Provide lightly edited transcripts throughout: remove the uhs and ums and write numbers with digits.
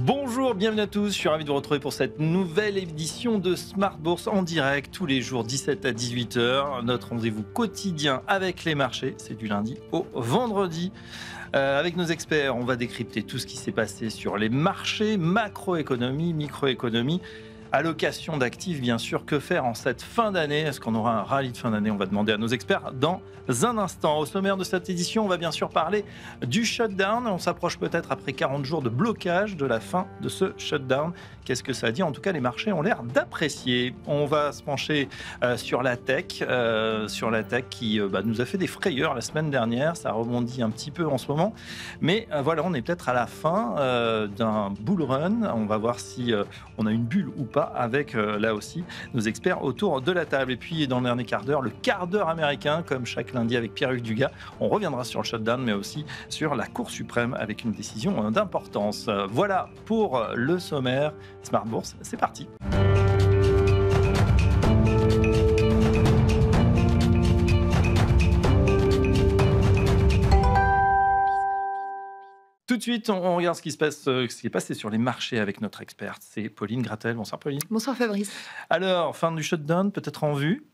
Bonjour, bienvenue à tous. Je suis ravi de vous retrouver pour cette nouvelle édition de Smart Bourse en direct tous les jours 17 à 18h. Notre rendez-vous quotidien avec les marchés, c'est du lundi au vendredi. Avec nos experts, on va décrypter tout ce qui s'est passé sur les marchés, macroéconomie, microéconomie. Allocation d'actifs, bien sûr. Que faire en cette fin d'année? Est-ce qu'on aura un rallye de fin d'année? On va demander à nos experts dans un instant. Au sommaire de cette édition, on va bien sûr parler du shutdown. On s'approche peut-être après 40 jours de blocage de la fin de ce shutdown. Qu'est-ce que ça dit? En tout cas, les marchés ont l'air d'apprécier. On va se pencher sur la tech qui nous a fait des frayeurs la semaine dernière. Ça rebondit un petit peu en ce moment. Mais voilà, on est peut-être à la fin d'un bull run. On va voir si on a une bulle ou pas avec, là aussi, nos experts autour de la table. Et puis, dans le dernier quart d'heure, le quart d'heure américain, comme chaque lundi avec Pierre-Hugues Dugas. On reviendra sur le shutdown, mais aussi sur la Cour suprême avec une décision d'importance. Voilà pour le sommaire. Smart Bourse, c'est parti. Tout de suite, on regarde ce qui est passé sur les marchés avec notre experte. C'est Pauline Gratel. Bonsoir Pauline. Bonsoir Fabrice. Alors, fin du shutdown, peut-être en vue?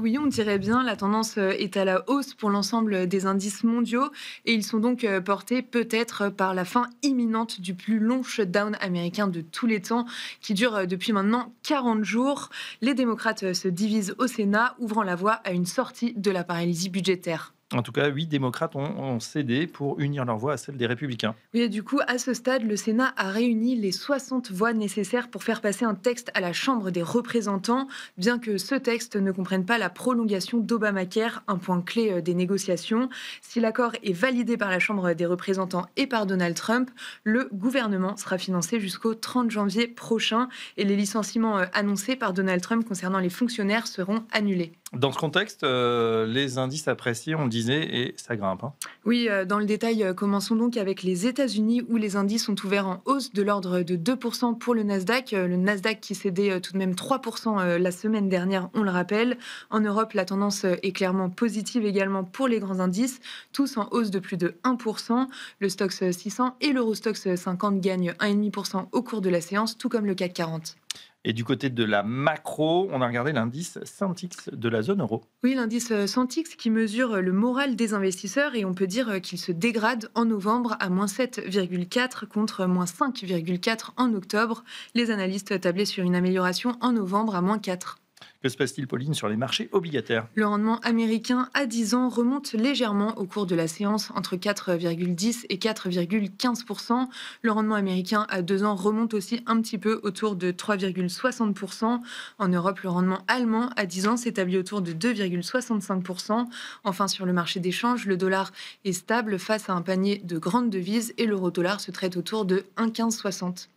Oui, on dirait bien. La tendance est à la hausse pour l'ensemble des indices mondiaux et ils sont donc portés peut-être par la fin imminente du plus long shutdown américain de tous les temps qui dure depuis maintenant 40 jours. Les démocrates se divisent au Sénat, ouvrant la voie à une sortie de la paralysie budgétaire. En tout cas, 8 démocrates ont cédé pour unir leur voix à celle des républicains. Oui, et du coup, à ce stade, le Sénat a réuni les 60 voix nécessaires pour faire passer un texte à la Chambre des représentants, bien que ce texte ne comprenne pas la prolongation d'Obamacare, un point clé des négociations. Si l'accord est validé par la Chambre des représentants et par Donald Trump, le gouvernement sera financé jusqu'au 30 janvier prochain et les licenciements annoncés par Donald Trump concernant les fonctionnaires seront annulés. Dans ce contexte, les indices appréciés, on le disait, et ça grimpe. Oui, dans le détail, commençons donc avec les États-Unis où les indices sont ouverts en hausse de l'ordre de 2% pour le Nasdaq. Le Nasdaq qui cédait tout de même 3% la semaine dernière, on le rappelle. En Europe, la tendance est clairement positive également pour les grands indices, tous en hausse de plus de 1%. Le Stoxx 600 et l'Eurostoxx 50 gagnent 1,5% au cours de la séance, tout comme le CAC 40. Et du côté de la macro, on a regardé l'indice Sentix de la zone euro. Oui, l'indice Sentix qui mesure le moral des investisseurs et on peut dire qu'il se dégrade en novembre à moins 7,4 contre moins 5,4 en octobre. Les analystes tablaient sur une amélioration en novembre à moins 4. Que se passe-t-il, Pauline, sur les marchés obligataires? Le rendement américain à 10 ans remonte légèrement au cours de la séance, entre 4,10 et 4,15%. Le rendement américain à 2 ans remonte aussi un petit peu autour de 3,60%. En Europe, le rendement allemand à 10 ans s'établit autour de 2,65%. Enfin, sur le marché des changes, le dollar est stable face à un panier de grandes devises et l'euro-dollar se traite autour de 1,1560.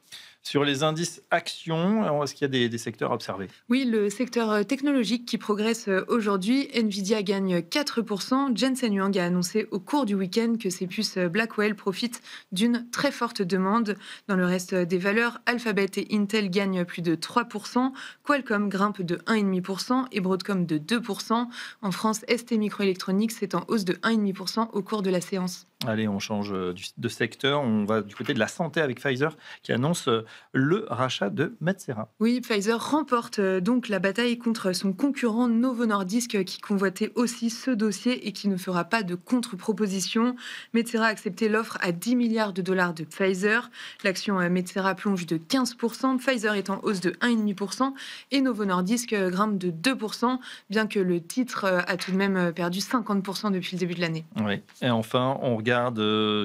Sur les indices actions, est-ce qu'il y a des secteurs observés? Oui, le secteur technologique qui progresse aujourd'hui. Nvidia gagne 4%. Jensen Huang a annoncé au cours du week-end que ses puces Blackwell profitent d'une très forte demande. Dans le reste des valeurs, Alphabet et Intel gagnent plus de 3%. Qualcomm grimpe de 1,5% et Broadcom de 2%. En France, ST Microelectronics est en hausse de 1,5% au cours de la séance. Allez, on change de secteur. On va du côté de la santé avec Pfizer qui annonce le rachat de Metsera. Oui, Pfizer remporte donc la bataille contre son concurrent Novo Nordisk qui convoitait aussi ce dossier et qui ne fera pas de contre-proposition. Metsera a accepté l'offre à 10 milliards de dollars de Pfizer. L'action Metsera plonge de 15%, Pfizer est en hausse de 1,5% et Novo Nordisk grimpe de 2%, bien que le titre a tout de même perdu 50% depuis le début de l'année. Oui. Et enfin, on regarde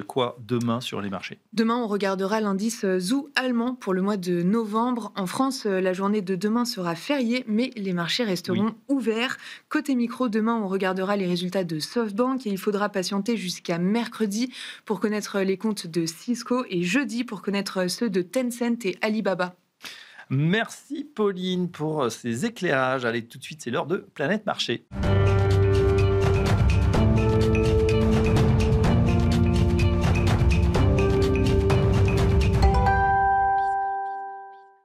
quoi demain sur les marchés? Demain, on regardera l'indice ZOO allemand pour le mois de novembre. En France, la journée de demain sera fériée, mais les marchés resteront ouverts. Côté micro, demain, on regardera les résultats de SoftBank et il faudra patienter jusqu'à mercredi pour connaître les comptes de Cisco et jeudi pour connaître ceux de Tencent et Alibaba. Merci Pauline pour ces éclairages. Allez, tout de suite, c'est l'heure de Planète Marché.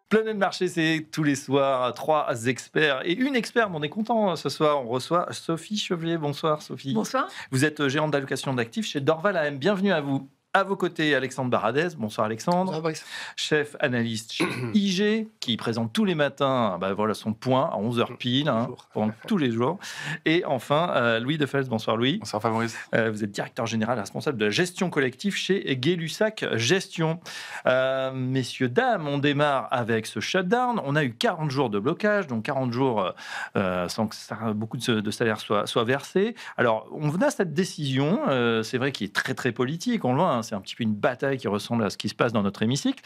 Planète Marché, c'est tous les soirs 3 experts et une experte. On est content ce soir. On reçoit Sophie Chevelier. Bonsoir Sophie. Bonsoir. Vous êtes gérante d'allocation d'actifs chez Dorval AM. Bienvenue à vous. À vos côtés, Alexandre Baradez. Bonsoir Alexandre. Bonsoir Brice. Chef analyste chez IG, qui présente tous les matins voilà, son point à 11h pile, pendant tous les jours. Et enfin, Louis Defels. Bonsoir Louis. Bonsoir Fabrice. Vous êtes directeur général responsable de la gestion collective chez Gay-Lussac Gestion. Messieurs, dames, on démarre avec ce shutdown. On a eu 40 jours de blocage, donc 40 jours sans que beaucoup de salaires soient versés. Alors, on a cette décision, c'est vrai, qui est très très politique, on le voit, c'est un petit peu une bataille qui ressemble à ce qui se passe dans notre hémicycle.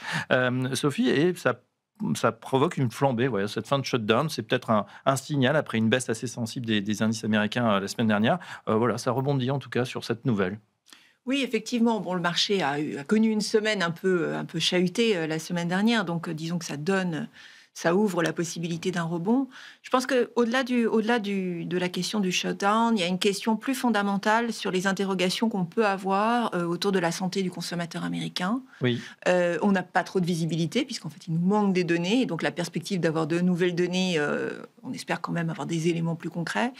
Sophie, et ça provoque une flambée. Voilà, cette fin de shutdown, c'est peut-être un signal après une baisse assez sensible des indices américains la semaine dernière. Voilà, ça rebondit en tout cas sur cette nouvelle. Oui, effectivement. Bon, le marché a connu une semaine un peu chahutée la semaine dernière. Donc, disons que ça ouvre la possibilité d'un rebond. Je pense qu'au-delà de la question du shutdown, il y a une question plus fondamentale sur les interrogations qu'on peut avoir autour de la santé du consommateur américain. Oui. On n'a pas trop de visibilité, puisqu'en fait, il nous manque des données. Et donc, la perspective d'avoir de nouvelles données, on espère quand même avoir des éléments plus concrets.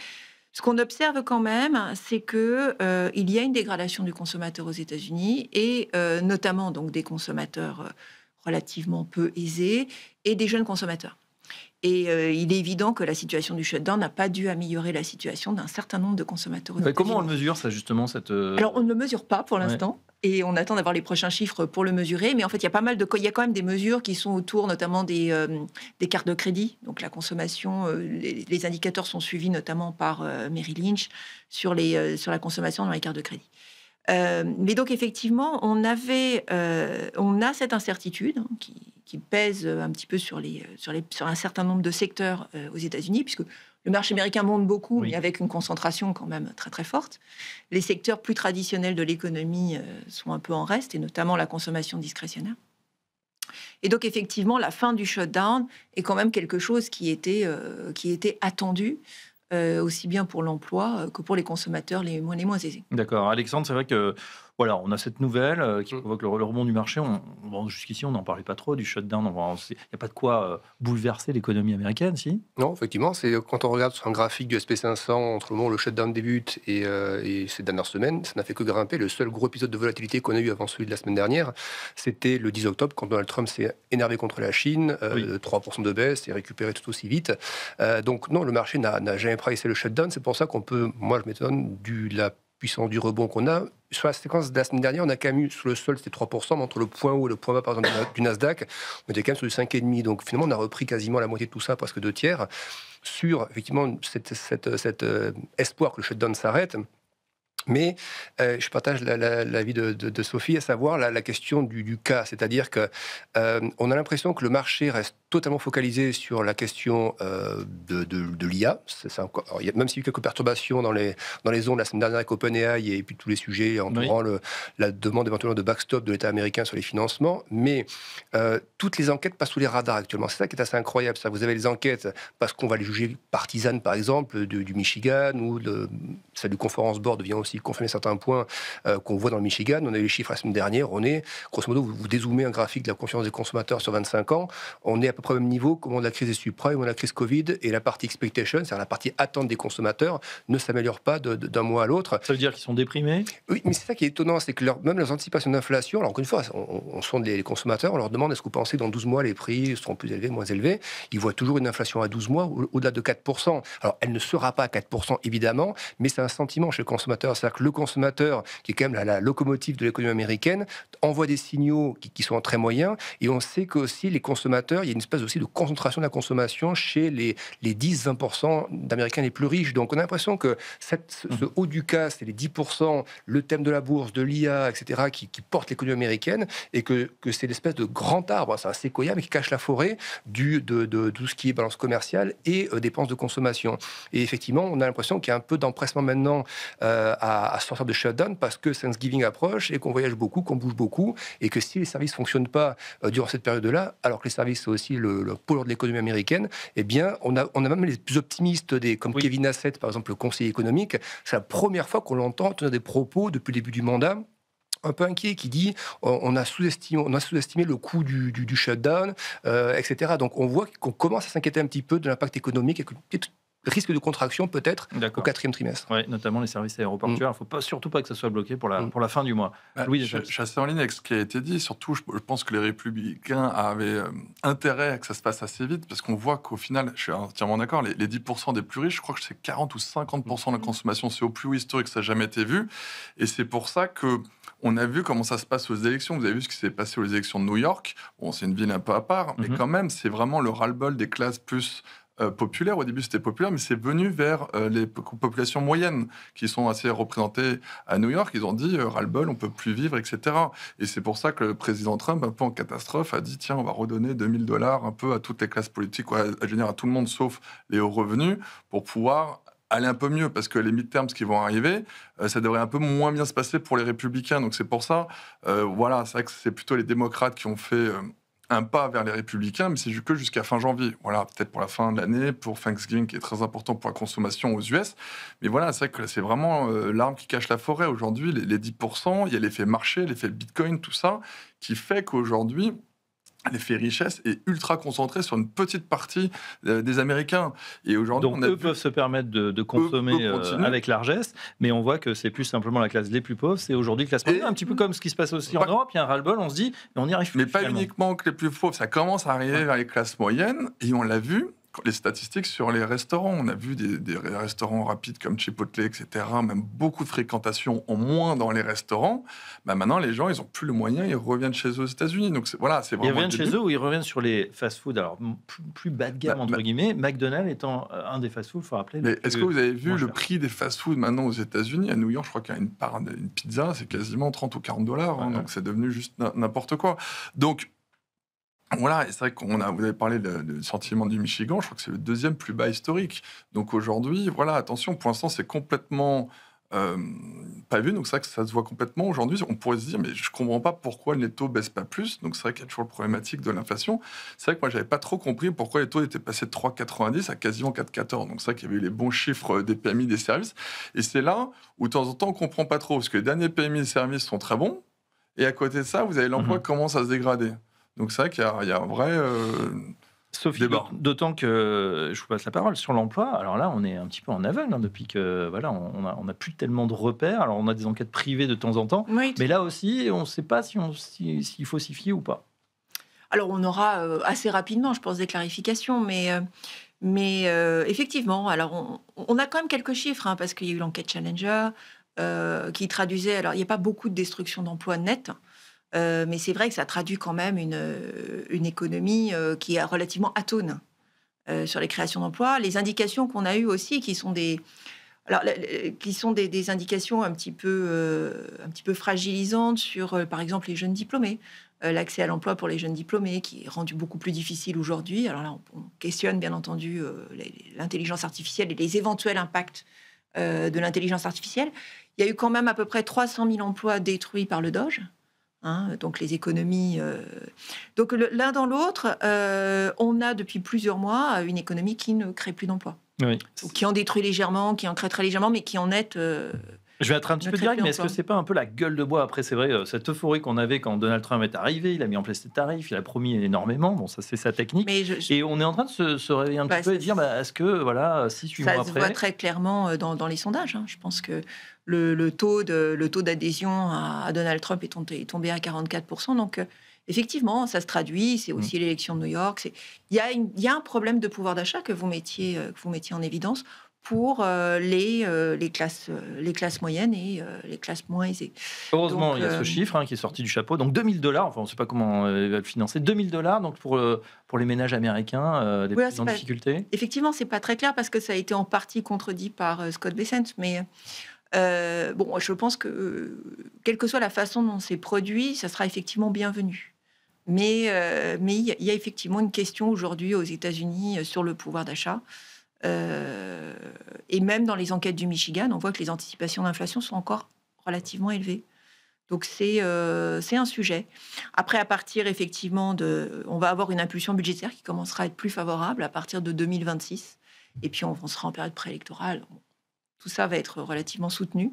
Ce qu'on observe quand même, c'est qu'il y a une dégradation du consommateur aux États-Unis, et notamment donc, des consommateurs relativement peu aisés, et des jeunes consommateurs. Et il est évident que la situation du shutdown n'a pas dû améliorer la situation d'un certain nombre de consommateurs aux États-Unis. Comment on le mesure, ça, justement Alors, on ne le mesure pas pour l'instant. Ouais. Et on attend d'avoir les prochains chiffres pour le mesurer. Mais en fait, il y a quand même des mesures qui sont autour, notamment des cartes de crédit. Donc, la consommation, les indicateurs sont suivis notamment par Merrill Lynch sur la consommation dans les cartes de crédit. Mais donc, effectivement, on a cette incertitude qui pèse un petit peu sur un certain nombre de secteurs aux États-Unis, puisque le marché américain monte beaucoup, oui, mais avec une concentration quand même très, très forte. Les secteurs plus traditionnels de l'économie sont un peu en reste, et notamment la consommation discrétionnaire. Et donc, effectivement, la fin du shutdown est quand même quelque chose qui était attendu, aussi bien pour l'emploi que pour les consommateurs les moins aisés. D'accord. Alexandre, c'est vrai que voilà, on a cette nouvelle qui provoque le rebond du marché. Jusqu'ici, on n'en parlait pas trop du shutdown. Il n'y a pas de quoi bouleverser l'économie américaine, si? Non, effectivement, c'est quand on regarde sur un graphique du SP500 entre le moment où le shutdown débute et ces dernières semaines, ça n'a fait que grimper. Le seul gros épisode de volatilité qu'on a eu avant celui de la semaine dernière, c'était le 10 octobre, quand Donald Trump s'est énervé contre la Chine, oui, 3% de baisse et récupéré tout aussi vite. Donc non, le marché n'a jamais pricé le shutdown. C'est pour ça qu'on peut, moi je m'étonne, la puissance du rebond qu'on a. Sur la séquence de la semaine dernière, on a quand même eu, sur le sol, c'était 3%, mais entre le point haut et le point bas, par exemple, du Nasdaq, on était quand même sur du 5,5%. Donc finalement, on a repris quasiment la moitié de tout ça, presque 2/3, sur effectivement cet espoir que le shutdown s'arrête. Mais je partage l'avis de Sophie, à savoir la question du cas. C'est-à-dire qu'on a l'impression que le marché reste totalement focalisé sur la question de l'IA. Même s'il y a eu quelques perturbations dans les zones la semaine dernière avec OpenAI et puis tous les sujets entourant oui, la demande éventuellement de backstop de l'État américain sur les financements. Mais toutes les enquêtes passent sous les radars actuellement. C'est ça qui est assez incroyable. Ça. Vous avez les enquêtes parce qu'on va les juger partisanes, par exemple, du Michigan, ou celle du Conference Board vient aussi confirmer certains points qu'on voit dans le Michigan. On a eu les chiffres la semaine dernière. On est, grosso modo, vous dézoomez un graphique de la confiance des consommateurs sur 25 ans. On est à peu près au même niveau qu'au moment de la crise des subprimes, au moment de la crise Covid, et la partie expectation, c'est-à-dire la partie attente des consommateurs, ne s'améliore pas d'un mois à l'autre. Ça veut dire qu'ils sont déprimés? Oui, mais c'est ça qui est étonnant, c'est que même leurs anticipations d'inflation, alors encore une fois, on sonde les consommateurs, on leur demande est-ce que vous pensez que dans 12 mois les prix seront plus élevés, moins élevés? Ils voient toujours une inflation à 12 mois au-delà de 4%. Alors elle ne sera pas à 4% évidemment, mais c'est un sentiment chez le consommateur. C'est-à-dire que le consommateur, qui est quand même la locomotive de l'économie américaine, envoie des signaux qui sont très moyens, et on sait qu'aussi les consommateurs, il y a une espèce aussi de concentration de la consommation chez les 10-20% d'Américains les plus riches. Donc on a l'impression que ce haut du cas, c'est les 10%, le thème de la bourse, de l'IA, etc., qui porte l'économie américaine, et que c'est l'espèce de grand arbre, c'est un séquoia, mais qui cache la forêt de tout ce qui est balance commerciale et dépenses de consommation. Et effectivement, on a l'impression qu'il y a un peu d'empressement maintenant à sortir de shutdown, parce que Thanksgiving approche et qu'on voyage beaucoup, qu'on bouge beaucoup, et que si les services ne fonctionnent pas durant cette période-là, alors que les services, c'est aussi le pôle de l'économie américaine, eh bien, on a même les plus optimistes, comme oui, Kevin Hassett, par exemple, le conseiller économique. C'est la première fois qu'on l'entend tenir des propos depuis le début du mandat, un peu inquiet, qui dit on a sous-estimé le coût du shutdown, etc. Donc on voit qu'on commence à s'inquiéter un petit peu de l'impact économique, et que risque de contraction peut-être au 4e trimestre. Oui, notamment les services aéroportuaires. Il ne faut surtout pas que ça soit bloqué pour la fin du mois. Je suis assez en ligne avec ce qui a été dit. Surtout, je pense que les Républicains avaient intérêt à que ça se passe assez vite, parce qu'on voit qu'au final, je suis entièrement d'accord, les 10% des plus riches, je crois que c'est 40 ou 50% de la consommation. C'est au plus haut historique, ça n'a jamais été vu. Et c'est pour ça qu'on a vu comment ça se passe aux élections. Vous avez vu ce qui s'est passé aux élections de New York. Bon, c'est une ville un peu à part, mais quand même, c'est vraiment le ras-le-bol des classes plus populaires. Au début, c'était populaire, mais c'est venu vers les populations moyennes qui sont assez représentées à New York. Ils ont dit ras-le-bol, on peut plus vivre, etc. Et c'est pour ça que le président Trump, un peu en catastrophe, a dit tiens, on va redonner $2000 un peu à toutes les classes politiques, à tout le monde sauf les hauts revenus, pour pouvoir aller un peu mieux, parce que les midterms qui vont arriver, ça devrait un peu moins bien se passer pour les républicains. Donc c'est pour ça, voilà, c'est vrai que c'est plutôt les démocrates qui ont fait un pas vers les républicains, mais c'est que jusqu'à fin janvier. Voilà, peut-être pour la fin de l'année, pour Thanksgiving, qui est très important pour la consommation aux US. Mais voilà, c'est vrai que c'est vraiment l'arbre qui cache la forêt. Aujourd'hui, les 10%, il y a l'effet marché, l'effet Bitcoin, tout ça, qui fait qu'aujourd'hui, l'effet richesse est ultra concentré sur une petite partie des Américains. Et aujourd'hui, donc eux peuvent se permettre de consommer avec largesse, mais on voit que c'est plus simplement la classe les plus pauvres. C'est aujourd'hui classe moyenne, un petit peu comme ce qui se passe aussi en Europe. Il y a un ras-le-bol, on se dit, mais on n'y arrive plus. Mais pas uniquement que les plus pauvres, ça commence à arriver vers les classes moyennes, et on l'a vu. Les statistiques sur les restaurants, on a vu des restaurants rapides comme Chipotle, etc., même beaucoup de fréquentation en moins dans les restaurants. Maintenant, les gens, ils n'ont plus le moyen, ils reviennent chez eux aux États-Unis. Donc voilà, c'est vraiment. Ils reviennent chez eux ou ils reviennent sur les fast-food, alors plus bas de gamme, entre guillemets, McDonald's étant un des fast-food, il faut rappeler. Mais est-ce que vous avez vu le prix des fast-food maintenant aux États-Unis? À New York, je crois qu'il y a une pizza, c'est quasiment 30 ou 40 dollars. Donc c'est devenu juste n'importe quoi. Donc, voilà, et c'est vrai vous avez parlé du sentiment du Michigan, je crois que c'est le 2e plus bas historique. Donc aujourd'hui, voilà, attention, pour l'instant, c'est complètement pas vu, donc c'est vrai que ça se voit complètement. Aujourd'hui, on pourrait se dire, mais je ne comprends pas pourquoi les taux ne baissent pas plus. Donc c'est vrai qu'il y a toujours le problématique de l'inflation. C'est vrai que moi, je n'avais pas trop compris pourquoi les taux étaient passés de 3,90 à quasiment 4,14. Donc c'est vrai qu'il y avait eu les bons chiffres des PMI des services. Et c'est là où, de temps en temps, on ne comprend pas trop, parce que les derniers PMI des services sont très bons, et à côté de ça, vous avez l'emploi qui commence à se dégrader. Donc c'est vrai qu'il y a un vrai Sophie, débat. D'autant que je vous passe la parole sur l'emploi. Alors là, on est un petit peu en aveugle depuis que voilà, on a plus tellement de repères. Alors on a des enquêtes privées de temps en temps, mais là aussi, on ne sait pas s'il faut s'y fier ou pas. Alors on aura assez rapidement, je pense, des clarifications, mais effectivement, alors on a quand même quelques chiffres, parce qu'il y a eu l'enquête Challenger qui traduisait. Alors il n'y a pas beaucoup de destruction d'emplois nets. Mais c'est vrai que ça traduit quand même une économie qui est relativement atone sur les créations d'emplois. Les indications qu'on a eues aussi, qui sont des indications un petit peu fragilisantes sur, par exemple, les jeunes diplômés. L'accès à l'emploi pour les jeunes diplômés, qui est rendu beaucoup plus difficile aujourd'hui. Alors là, on questionne bien entendu l'intelligence artificielle et les éventuels impacts de l'intelligence artificielle. Il y a eu quand même à peu près 300 000 emplois détruits par le Doge. Donc les économies. Donc l'un dans l'autre, on a depuis plusieurs mois une économie qui ne crée plus d'emplois. Oui. Qui en détruit légèrement, qui en crée très légèrement, mais qui en est. Je vais être un petit peu direct, mais est-ce que c'est pas un peu la gueule de bois? Après, c'est vrai, cette euphorie qu'on avait quand Donald Trump est arrivé, il a mis en place ses tarifs, il a promis énormément. Bon, ça c'est sa technique. Mais et on est en train de se réveiller un petit peu et de dire, est-ce que voilà, 6-8 mois après, ça se voit très clairement dans les sondages. Je pense que le taux d'adhésion à Donald Trump est tombé à 44%. Donc effectivement, ça se traduit. C'est aussi l'élection de New York. Il y a un problème de pouvoir d'achat que vous mettiez en évidence pour les classes moyennes et les classes moins aisées. Heureusement, il y a ce chiffre qui est sorti du chapeau. Donc $2 000, enfin on ne sait pas comment il va le financer, $2 000 donc pour les ménages américains, des plus en difficulté. Effectivement, c'est pas très clair parce que ça a été en partie contredit par Scott Bessent, mais je pense que quelle que soit la façon dont c'est produit, ça sera effectivement bienvenu. Mais il y a effectivement une question aujourd'hui aux États-Unis sur le pouvoir d'achat. Et même dans les enquêtes du Michigan, on voit que les anticipations d'inflation sont encore relativement élevées. Donc c'est un sujet. Après, à partir effectivement on va avoir une impulsion budgétaire qui commencera à être plus favorable à partir de 2026. Et puis on sera en période préélectorale. Tout ça va être relativement soutenu.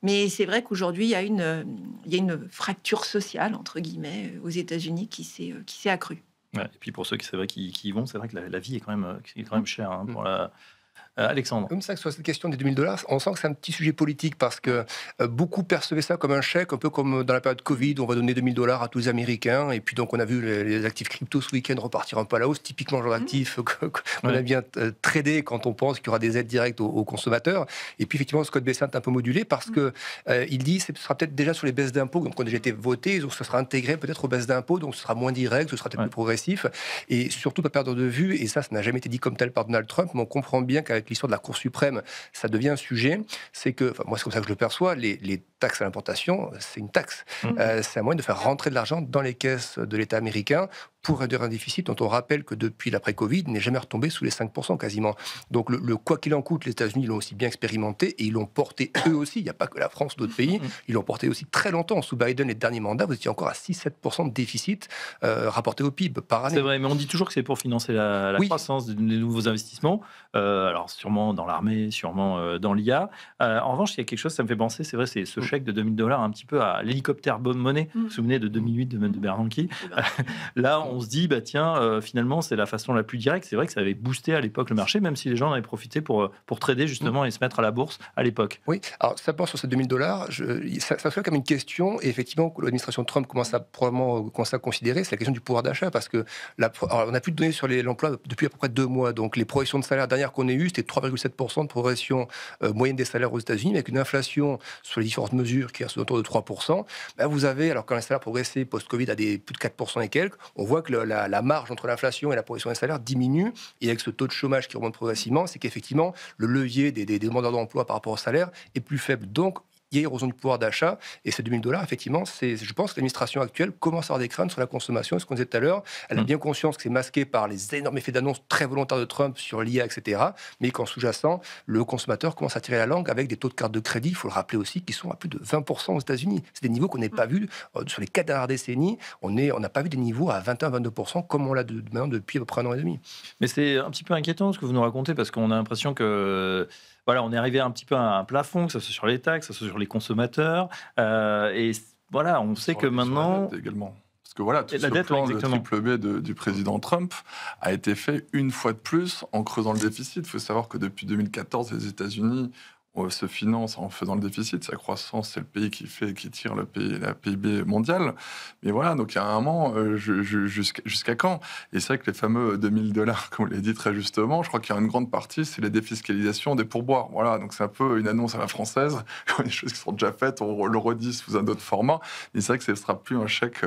Mais c'est vrai qu'aujourd'hui, il y a une fracture sociale, entre guillemets, aux États-Unis qui s'est accrue. Ouais, et puis pour ceux qui y vont, c'est vrai que la vie est quand même chère pour Alexandre. Comme ça, sur cette question des 2000 $, on sent que c'est un petit sujet politique parce que beaucoup percevaient ça comme un chèque, un peu comme dans la période Covid, on va donner 2000 $ à tous les Américains. Et puis donc, on a vu les actifs crypto ce week-end repartir un peu à la hausse, typiquement le genre d'actifs qu'on a bien tradé quand on pense qu'il y aura des aides directes aux consommateurs. Et puis effectivement, Scott Bessent est un peu modulé parce que il dit que ce sera peut-être déjà sur les baisses d'impôts, donc on a déjà été voté, donc ça sera intégré peut-être aux baisses d'impôts, donc ce sera moins direct, ce sera peut-être plus progressif. Et surtout, pas perdre de vue, et ça n'a jamais été dit comme tel par Donald Trump, mais on comprend bien qu'avec l'histoire de la Cour suprême, ça devient un sujet. C'est que, moi, c'est comme ça que je le perçois, les taxes à l'importation, c'est une taxe. C'est un moyen de faire rentrer de l'argent dans les caisses de l'État américain pour réduire un déficit dont on rappelle que depuis l'après-Covid, n'est jamais retombé sous les 5% quasiment. Donc le quoi qu'il en coûte, les États-Unis l'ont aussi bien expérimenté et ils l'ont porté eux aussi. Il n'y a pas que la France, d'autres pays. Ils l'ont porté aussi très longtemps. Sous Biden, les derniers mandats, vous étiez encore à 6-7% de déficit rapporté au PIB par année. C'est vrai, mais on dit toujours que c'est pour financer la croissance des nouveaux investissements. Alors sûrement dans l'armée, sûrement dans l'IA. En revanche, il y a quelque chose, ça me fait penser, c'est vrai, c'est ce chèque de 2000 $ un petit peu à l'hélicoptère bonne monnaie. Vous vous souvenez de 2008 de Bernanke. Là, on se dit, bah tiens, finalement, c'est la façon la plus directe. C'est vrai que ça avait boosté à l'époque le marché, même si les gens en avaient profité pour trader justement et se mettre à la bourse à l'époque. Oui, alors simplement sur ces 2000 $, ça fait comme une question, et effectivement, que l'administration Trump commence à probablement commencer à considérer, c'est la question du pouvoir d'achat, parce que on n'a plus de données sur l'emploi depuis à peu près 2 mois, donc les projections de salaire dernières qu'on ait eues, c'était 3,7% de progression moyenne des salaires aux États-Unis, mais avec une inflation sur les différentes mesures qui est autour de 3%. Ben vous avez, alors quand les salaires progressaient post-Covid à plus de 4% et quelques, on voit que la marge entre l'inflation et la progression des salaires diminue, et avec ce taux de chômage qui remonte progressivement, c'est qu'effectivement, le levier des demandeurs d'emploi par rapport au salaire est plus faible. Donc, il y a érosion du pouvoir d'achat, et ces 2000 $, effectivement, je pense que l'administration actuelle commence à avoir des craintes sur la consommation, ce qu'on disait tout à l'heure. Elle a bien conscience que c'est masqué par les énormes effets d'annonce très volontaires de Trump sur l'IA, etc., mais qu'en sous-jacent, le consommateur commence à tirer la langue avec des taux de carte de crédit, il faut le rappeler aussi, qui sont à plus de 20% aux États-Unis. C'est des niveaux qu'on n'a pas vus sur les 4 dernières décennies. On n'a pas vu des niveaux à 21-22%, comme on l'a maintenant depuis à peu près 1 an et demi. Mais c'est un petit peu inquiétant ce que vous nous racontez, parce qu'on a l'impression que... Voilà, on est arrivé un petit peu à un plafond, que ce soit sur les taxes, que ce soit sur les consommateurs. Et voilà, on sait que maintenant... Sur la dette également. Parce que voilà, tout la ce dette, plan exactement. de triple B du président Trump a été fait une fois de plus en creusant le déficit. Il faut savoir que depuis 2014, les États-Unis se financent en faisant le déficit. Sa croissance, c'est le pays qui tire la PIB mondiale. Mais voilà, donc il y a un moment, jusqu'à quand? Et c'est vrai que les fameux 2000 $, comme vous l'avez dit très justement, je crois qu'il y a une grande partie, c'est la défiscalisation des pourboires. Voilà, donc c'est un peu une annonce à la française, des choses qui sont déjà faites, on le redit sous un autre format. Mais c'est vrai que ce ne sera plus un chèque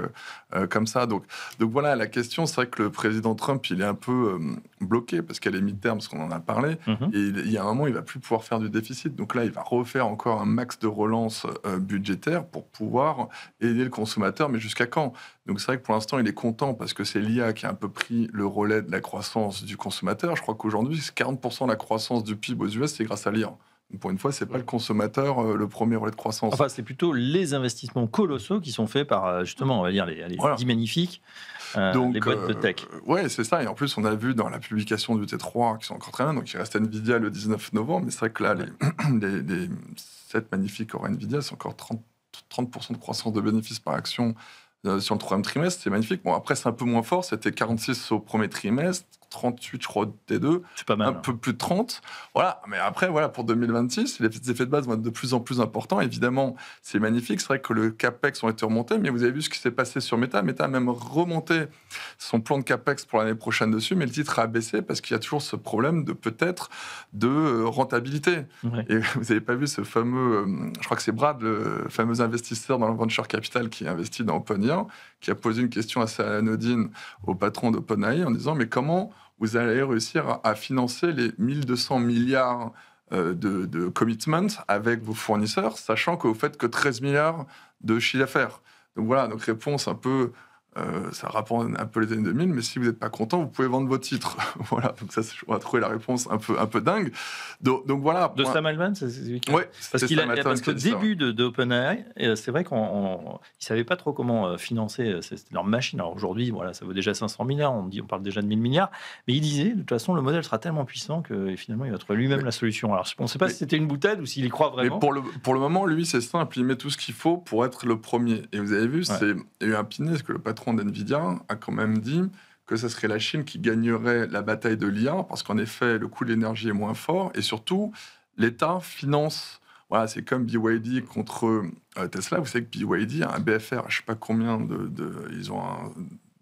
comme ça. Donc voilà, la question, c'est vrai que le président Trump, il est un peu bloqué, parce qu'à les mi-termes, parce qu'on en a parlé, et il y a un moment, il ne va plus pouvoir faire du déficit. Donc là, il va refaire encore un max de relance budgétaire pour pouvoir aider le consommateur, mais jusqu'à quand? Donc c'est vrai que pour l'instant, il est content parce que c'est l'IA qui a un peu pris le relais de la croissance du consommateur. Je crois qu'aujourd'hui, 40% de la croissance du PIB aux US, c'est grâce à l'IA. Donc pour une fois, c'est pas le consommateur le premier relais de croissance. Enfin, c'est plutôt les investissements colossaux qui sont faits par, justement, on va dire, les dix magnifiques. Donc, les boîtes de tech. Ouais, c'est ça. Et en plus, on a vu dans la publication du T3, qui sont encore très bien, donc il reste Nvidia le 19 novembre, mais c'est vrai que là, les 7 magnifiques aura Nvidia, c'est encore 30% de croissance de bénéfices par action sur le 3e trimestre, c'est magnifique. Bon, après, c'est un peu moins fort, c'était 46 au premier trimestre, 38, je crois, T2. C'est pas mal. Un peu plus de 30. Voilà. Mais après, voilà, pour 2026, les effets de base vont être de plus en plus importants. Évidemment, c'est magnifique. C'est vrai que le CAPEX ont été remontés, mais vous avez vu ce qui s'est passé sur Meta. Meta a même remonté son plan de CAPEX pour l'année prochaine dessus, mais le titre a baissé parce qu'il y a toujours ce problème de rentabilité. Ouais. Et vous n'avez pas vu ce fameux, je crois que c'est Brad, le fameux investisseur dans le venture capital qui investit dans OpenAI, qui a posé une question assez anodine au patron d'OpenAI en disant, mais comment vous allez réussir à financer les 1200 milliards de commitments avec vos fournisseurs, sachant que vous faites que 13 milliards de chiffre d'affaires. Donc voilà, donc réponse un peu... ça rapporte un peu les années 2000, mais si vous n'êtes pas content, vous pouvez vendre vos titres. Voilà, donc ça, on va trouver la réponse un peu dingue. Donc voilà. De Sam Altman, c'est Oui, parce qu'au début d'OpenAI, c'est vrai qu'ils ne savaient pas trop comment financer leur machine. Alors aujourd'hui, voilà, ça vaut déjà 500 milliards, on parle déjà de 1000 milliards, mais il disait, de toute façon, le modèle sera tellement puissant que finalement, il va trouver lui-même la solution. Alors on ne sait pas si c'était une boutade ou s'il y croit vraiment. Mais pour le moment, lui, c'est simple, il met tout ce qu'il faut pour être le premier. Et vous avez vu, il y a eu un Pinez que le patron d'NVIDIA a quand même dit que ce serait la Chine qui gagnerait la bataille de l'IA, parce qu'en effet, le coût de l'énergie est moins fort, et surtout, l'État finance. Voilà, c'est comme BYD contre Tesla. Vous savez que BYD a un BFR, je ne sais pas combien ils ont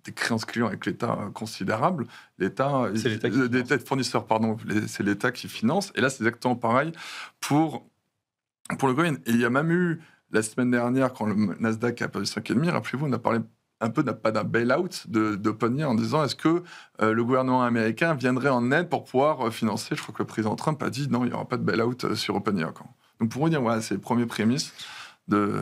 des créances clients avec l'État considérables. C'est l'État qui finance. Fournisseurs, pardon, c'est l'État qui finance. Et là, c'est exactement pareil pour le Bitcoin. Et il y a même eu, la semaine dernière, quand le Nasdaq a perdu 5,5, rappelez-vous, on a parlé un peu d'un bail-out d'OpenAI en disant est-ce que le gouvernement américain viendrait en aide pour pouvoir financer. Je crois que le président Trump a dit non, il n'y aura pas de bail-out sur OpenAI. Donc pour vous dire, voilà, c'est les premiers prémices de...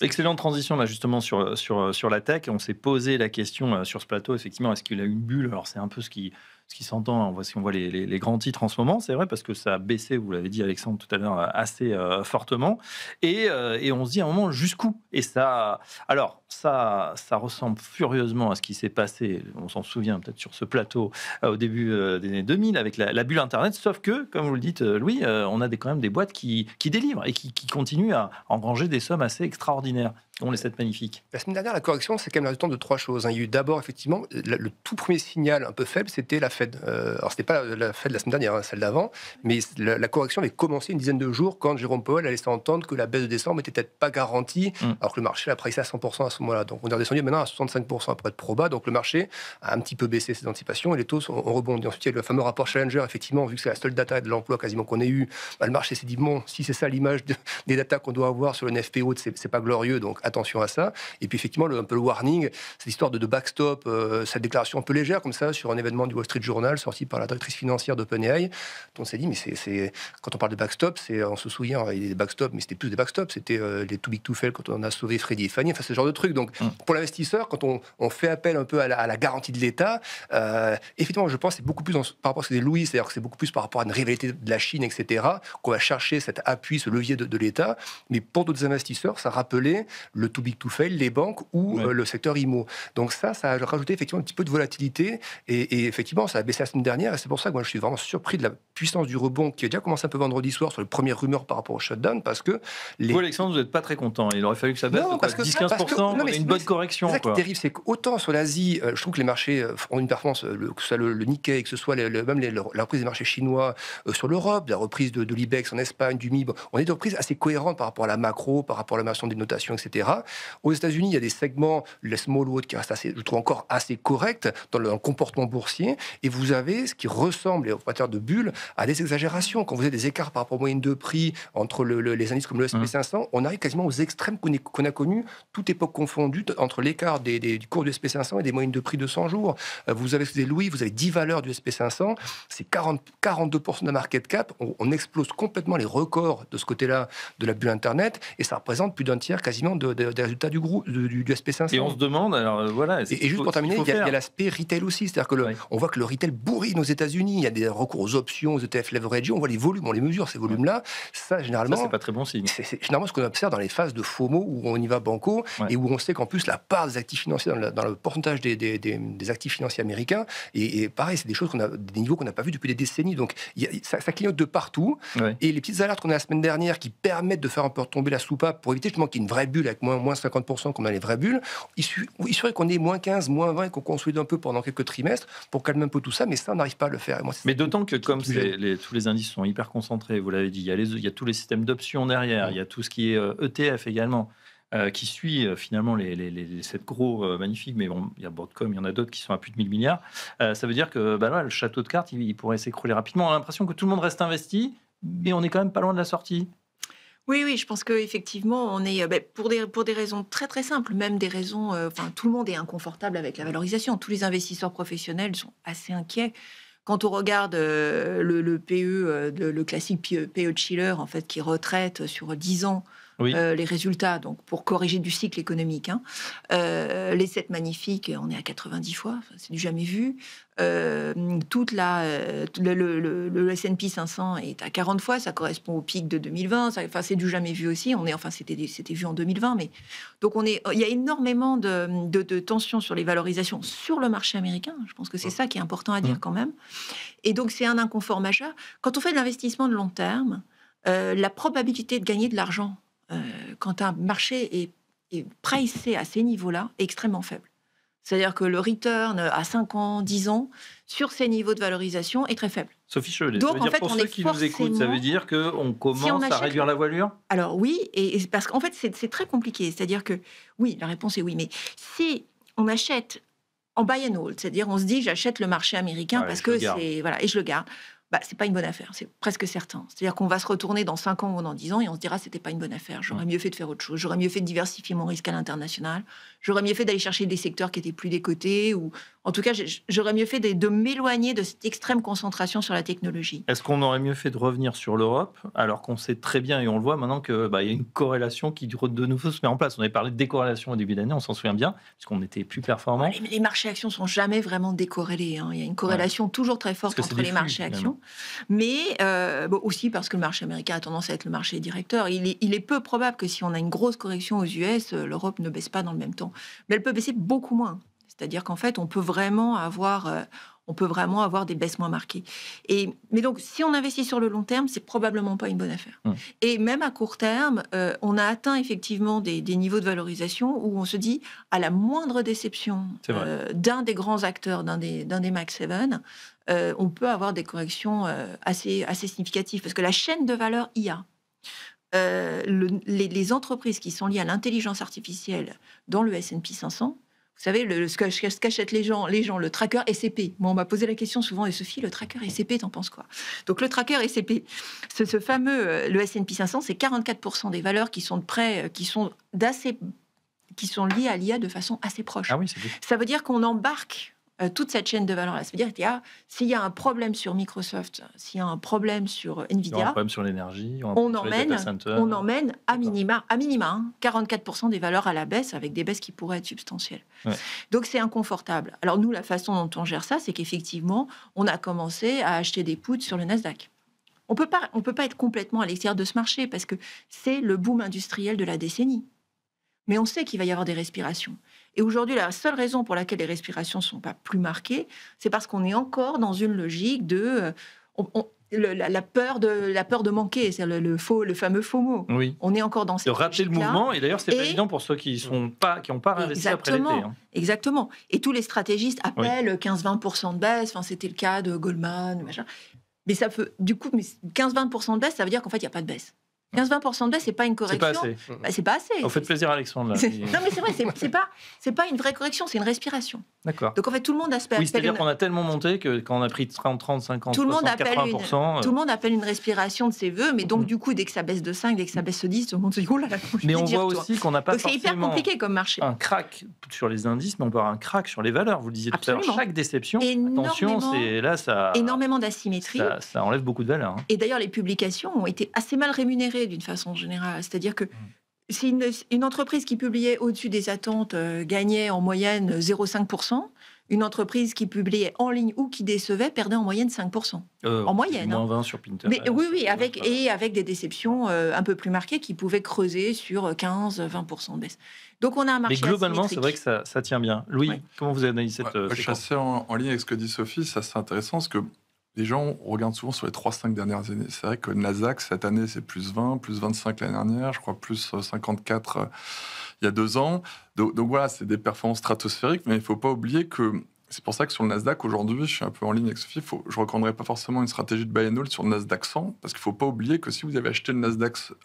Excellente transition là justement sur la tech. On s'est posé la question sur ce plateau, effectivement, est-ce qu'il y a une bulle? Alors c'est un peu ce qui s'entend, si on voit les grands titres en ce moment, c'est vrai, parce que ça a baissé, vous l'avez dit Alexandre tout à l'heure, assez fortement. Et on se dit à un moment jusqu'où? Et ça ressemble furieusement à ce qui s'est passé, on s'en souvient peut-être sur ce plateau au début des années 2000 avec la bulle Internet, sauf que, comme vous le dites Louis, on a quand même des boîtes qui délivrent et qui continuent à engranger des sommes assez extraordinaires, dont les 7 magnifiques. La semaine dernière, la correction, c'est quand même le résultat de 3 choses. Il y a eu d'abord, effectivement, le tout premier signal un peu faible, c'était la Fed. Alors, ce n'était pas la Fed la semaine dernière, celle d'avant, mais la correction avait commencé une dizaine de jours quand Jérôme Powell a laissé entendre que la baisse de décembre n'était peut-être pas garantie, alors que le marché l'a pricé à 100% à ce moment-là. Donc, on est redescendu maintenant à 65% pour être proba. Donc, le marché a un petit peu baissé ses anticipations et les taux ont rebondi. Ensuite, il y a le fameux rapport Challenger, effectivement, vu que c'est la seule data de l'emploi quasiment qu'on ait eu, le marché s'est dit, bon, si c'est ça l'image des datas qu'on doit avoir sur le NFPO, c'est pas glorieux, donc attention à ça. Et puis effectivement, un peu le warning, c'est l'histoire de backstop, cette déclaration un peu légère comme ça sur un événement du Wall Street Journal sorti par la directrice financière d'OpenAI. On s'est dit, mais quand on parle de backstop, on se souvient, il y a des backstops, mais c'était plus des backstops, c'était les too big to fail quand on a sauvé Freddie et Fannie, enfin ce genre de truc. Donc pour l'investisseur, quand on fait appel un peu à la garantie de l'État, effectivement, je pense que c'est beaucoup plus par rapport à ce que c'est Louis, c'est-à-dire que c'est beaucoup plus par rapport à une rivalité de la Chine, etc., qu'on va chercher cet appui, ce levier de l'État. Mais pour d'autres investisseurs, ça rappelait le too big to fail, les banques ou le secteur IMO. Donc ça a rajouté effectivement un petit peu de volatilité et effectivement, ça a baissé la semaine dernière et c'est pour ça que moi je suis vraiment surpris de la puissance du rebond qui a déjà commencé un peu vendredi soir sur les premières rumeurs par rapport au shutdown parce que... Vous, Alexandre, vous n'êtes pas très content. Il aurait fallu que ça baisse de 10-15%, on ait une bonne correction. C'est ça qui est terrible, c'est qu'autant sur l'Asie, je trouve que les marchés ont une performance, que ce soit le Nikkei, que ce soit même la reprise des marchés chinois sur l'Europe, la reprise de l'IBEX en Espagne, du MIB, on est des reprises assez cohérentes par rapport à la macro, par rapport à la mation des notations, etc. Aux États-Unis, il y a des segments, les small world, qui restent assez, je trouve encore assez corrects dans le comportement boursier, et vous avez ce qui ressemble, les opérateurs de bulles, à des exagérations. Quand vous avez des écarts par rapport aux moyennes de prix entre les indices comme le S&P 500, on arrive quasiment aux extrêmes qu'on a connus, toute époque confondue, entre l'écart du cours du S&P 500 et des moyennes de prix de 100 jours. Vous avez, Louis, vous avez 10 valeurs du S&P 500, c'est 42% de market cap, on explose complètement les records de ce côté-là de la bulle Internet, et ça représente plus d'un tiers quasiment des résultats du groupe, du SP 500. Et on se demande, alors voilà... Et juste pour terminer, il y a l'aspect retail aussi, c'est-à-dire que on voit que le retail bourrine aux États-Unis, il y a des recours aux options, aux ETF leverage, on voit les volumes, on les mesure, ces volumes-là. Ça, généralement... Ça, c'est pas très bon signe. C'est généralement ce qu'on observe dans les phases de FOMO, où on y va banco, et où on sait qu'en plus, la part des actifs financiers dans le pourcentage des actifs financiers américains, et pareil, c'est des niveaux qu'on n'a pas vus depuis des décennies. Donc, ça clignote de partout. Et les petites alertes qu'on a la semaine dernière qui permettent de faire un peu retomber la soupape pour éviter justement qu'il y ait une vraie bulle avec moins 50% comme dans les vraies bulles, il suffirait qu'on ait moins 15, moins 20 et qu'on consolide un peu pendant quelques trimestres pour calmer un peu tout ça, mais ça, on n'arrive pas à le faire. Et moi, mais d'autant que comme tous les indices sont hyper concentrés, vous l'avez dit, il y a tous les systèmes d'options derrière, il y a tout ce qui est ETF également, qui suit finalement les 7 gros magnifiques, mais bon, il y a Broadcom, il y en a d'autres qui sont à plus de 1000 milliards. Ça veut dire que le château de cartes, il pourrait s'écrouler rapidement. On a l'impression que tout le monde reste investi, mais on n'est quand même pas loin de la sortie. Oui, je pense qu'effectivement, on est pour des raisons très très simples, même des raisons. Tout le monde est inconfortable avec la valorisation. Tous les investisseurs professionnels sont assez inquiets. Quand on regarde le PE, le classique PE Chiller, en fait, qui retraite sur 10 ans. Les résultats, donc pour corriger du cycle économique. Les 7 magnifiques, on est à 90 fois, c'est du jamais vu. Le S&P 500 est à 40 fois, ça correspond au pic de 2020. C'est du jamais vu aussi. C'était vu en 2020, mais donc il y a énormément de tensions sur les valorisations sur le marché américain. Je pense que c'est ça qui est important à dire quand même. Et donc c'est un inconfort majeur. Quand on fait de l'investissement de long terme, la probabilité de gagner de l'argent quand un marché est pricé à ces niveaux-là, est extrêmement faible. C'est-à-dire que le return à 5 ans, 10 ans, sur ces niveaux de valorisation, est très faible. Sophie Chevelet, Donc, ça veut en dire fait, pour on ceux est qui nous écoutent, ça veut dire qu'on commence à réduire la voilure? Alors oui, et parce qu'en fait, c'est très compliqué. C'est-à-dire que, oui, la réponse est oui, mais si on achète en buy and hold, c'est-à-dire on se dit j'achète le marché américain parce que c'est... Voilà, et je le garde. C'est pas une bonne affaire, c'est presque certain. C'est-à-dire qu'on va se retourner dans 5 ans ou dans 10 ans et on se dira c'était pas une bonne affaire. J'aurais mieux fait de faire autre chose. J'aurais mieux fait de diversifier mon risque à l'international. J'aurais mieux fait d'aller chercher des secteurs qui étaient plus décotés. Ou en tout cas, j'aurais mieux fait de m'éloigner de cette extrême concentration sur la technologie. Est-ce qu'on aurait mieux fait de revenir sur l'Europe alors qu'on sait très bien et on le voit maintenant qu'il y a une corrélation qui de nouveau se met en place? On avait parlé de décorrélation au début d'année, on s'en souvient bien, puisqu'on était plus performants. Les marchés actions sont jamais vraiment décorrélés. Il y a une corrélation toujours très forte entre les marchés actions. Mais aussi parce que le marché américain a tendance à être le marché directeur. Il est peu probable que si on a une grosse correction aux US, l'Europe ne baisse pas dans le même temps. Mais elle peut baisser beaucoup moins. C'est-à-dire qu'en fait, on peut vraiment avoir des baisses moins marquées. Mais donc, si on investit sur le long terme, c'est probablement pas une bonne affaire. Et même à court terme, on a atteint effectivement des niveaux de valorisation où on se dit, à la moindre déception d'un des grands acteurs, d'un des Mag 7, on peut avoir des corrections assez significatives. Parce que la chaîne de valeur IA, les entreprises qui sont liées à l'intelligence artificielle dans le S&P 500, vous savez, ce qu'achètent les gens, le tracker SCP. Moi, on m'a posé la question souvent, et Sophie, le tracker SCP, t'en penses quoi? Donc, le tracker SCP, ce fameux, le S&P 500, c'est 44% des valeurs qui sont liées à l'IA de façon assez proche. Ah oui, c'est bien. Ça veut dire qu'on embarque toute cette chaîne de valeur-là. Ça veut dire qu'il s'il y a un problème sur Microsoft, s'il y a un problème sur Nvidia, un problème sur l'énergie, on emmène à minima 44% des valeurs à la baisse, avec des baisses qui pourraient être substantielles. Ouais. Donc c'est inconfortable. Alors nous, la façon dont on gère ça, c'est qu'effectivement, on a commencé à acheter des puts sur le Nasdaq. On peut pas être complètement à l'extérieur de ce marché, parce que c'est le boom industriel de la décennie. Mais on sait qu'il va y avoir des respirations. Et aujourd'hui, la seule raison pour laquelle les respirations ne sont pas plus marquées, c'est parce qu'on est encore dans une logique de la peur de manquer, c'est le fameux FOMO. Oui. On est encore dans cette logique-là. De rater le mouvement, et d'ailleurs, c'est pas évident pour ceux qui n'ont pas investi après l'été. Exactement. Et tous les stratégistes appellent 15-20% de baisse. Enfin, c'était le cas de Goldman, machin. Mais ça peut, du coup, 15-20% de baisse, ça veut dire qu'en fait, il n'y a pas de baisse. 15-20% de baisse, c'est pas une correction. C'est pas assez. Vous faites plaisir à Alexandre. Là. Non, mais c'est vrai, c'est pas une vraie correction, c'est une respiration. D'accord. Donc en fait, tout le monde appelle. Oui, c'est-à-dire qu'on a tellement monté que quand on a pris 30, 50, tout 60, 80%. Tout le monde appelle une respiration de ses voeux, mais donc du coup, dès que ça baisse de 5, dès que ça baisse de 10, tout le monde se dit oh là là. Mais on voit aussi qu'on n'a pas forcément. Donc c'est hyper compliqué comme marché. Un crack sur les indices, mais on peut avoir un crack sur les valeurs. Vous le disiez tout à l'heure, chaque déception. Attention, c'est là ça. Énormément d'asymétrie. Ça enlève beaucoup de valeur. Et d'ailleurs, les publications ont été assez mal rémunérées d'une façon générale. C'est-à-dire que si une entreprise qui publiait au-dessus des attentes gagnait en moyenne 0,5%, une entreprise qui publiait en ligne ou qui décevait perdait en moyenne 5%. En moyenne. Moins 20 sur Pinterest. Mais, oui, avec des déceptions un peu plus marquées qui pouvaient creuser sur 15-20% de baisse. Donc on a un marché. Mais globalement, c'est vrai que ça tient bien. Louis, comment vous analysez cette Je suis assez en ligne avec ce que dit Sophie. Ça, c'est intéressant parce que les gens regardent souvent sur les 3-5 dernières années. C'est vrai que le Nasdaq, cette année, c'est plus 20, plus 25 l'année dernière, je crois plus 54 il y a 2 ans. Donc voilà, c'est des performances stratosphériques, mais il ne faut pas oublier que c'est pour ça que sur le Nasdaq, aujourd'hui, je suis un peu en ligne avec Sophie, je ne recommanderais pas forcément une stratégie de buy and hold sur le Nasdaq 100, parce qu'il ne faut pas oublier que si vous avez acheté le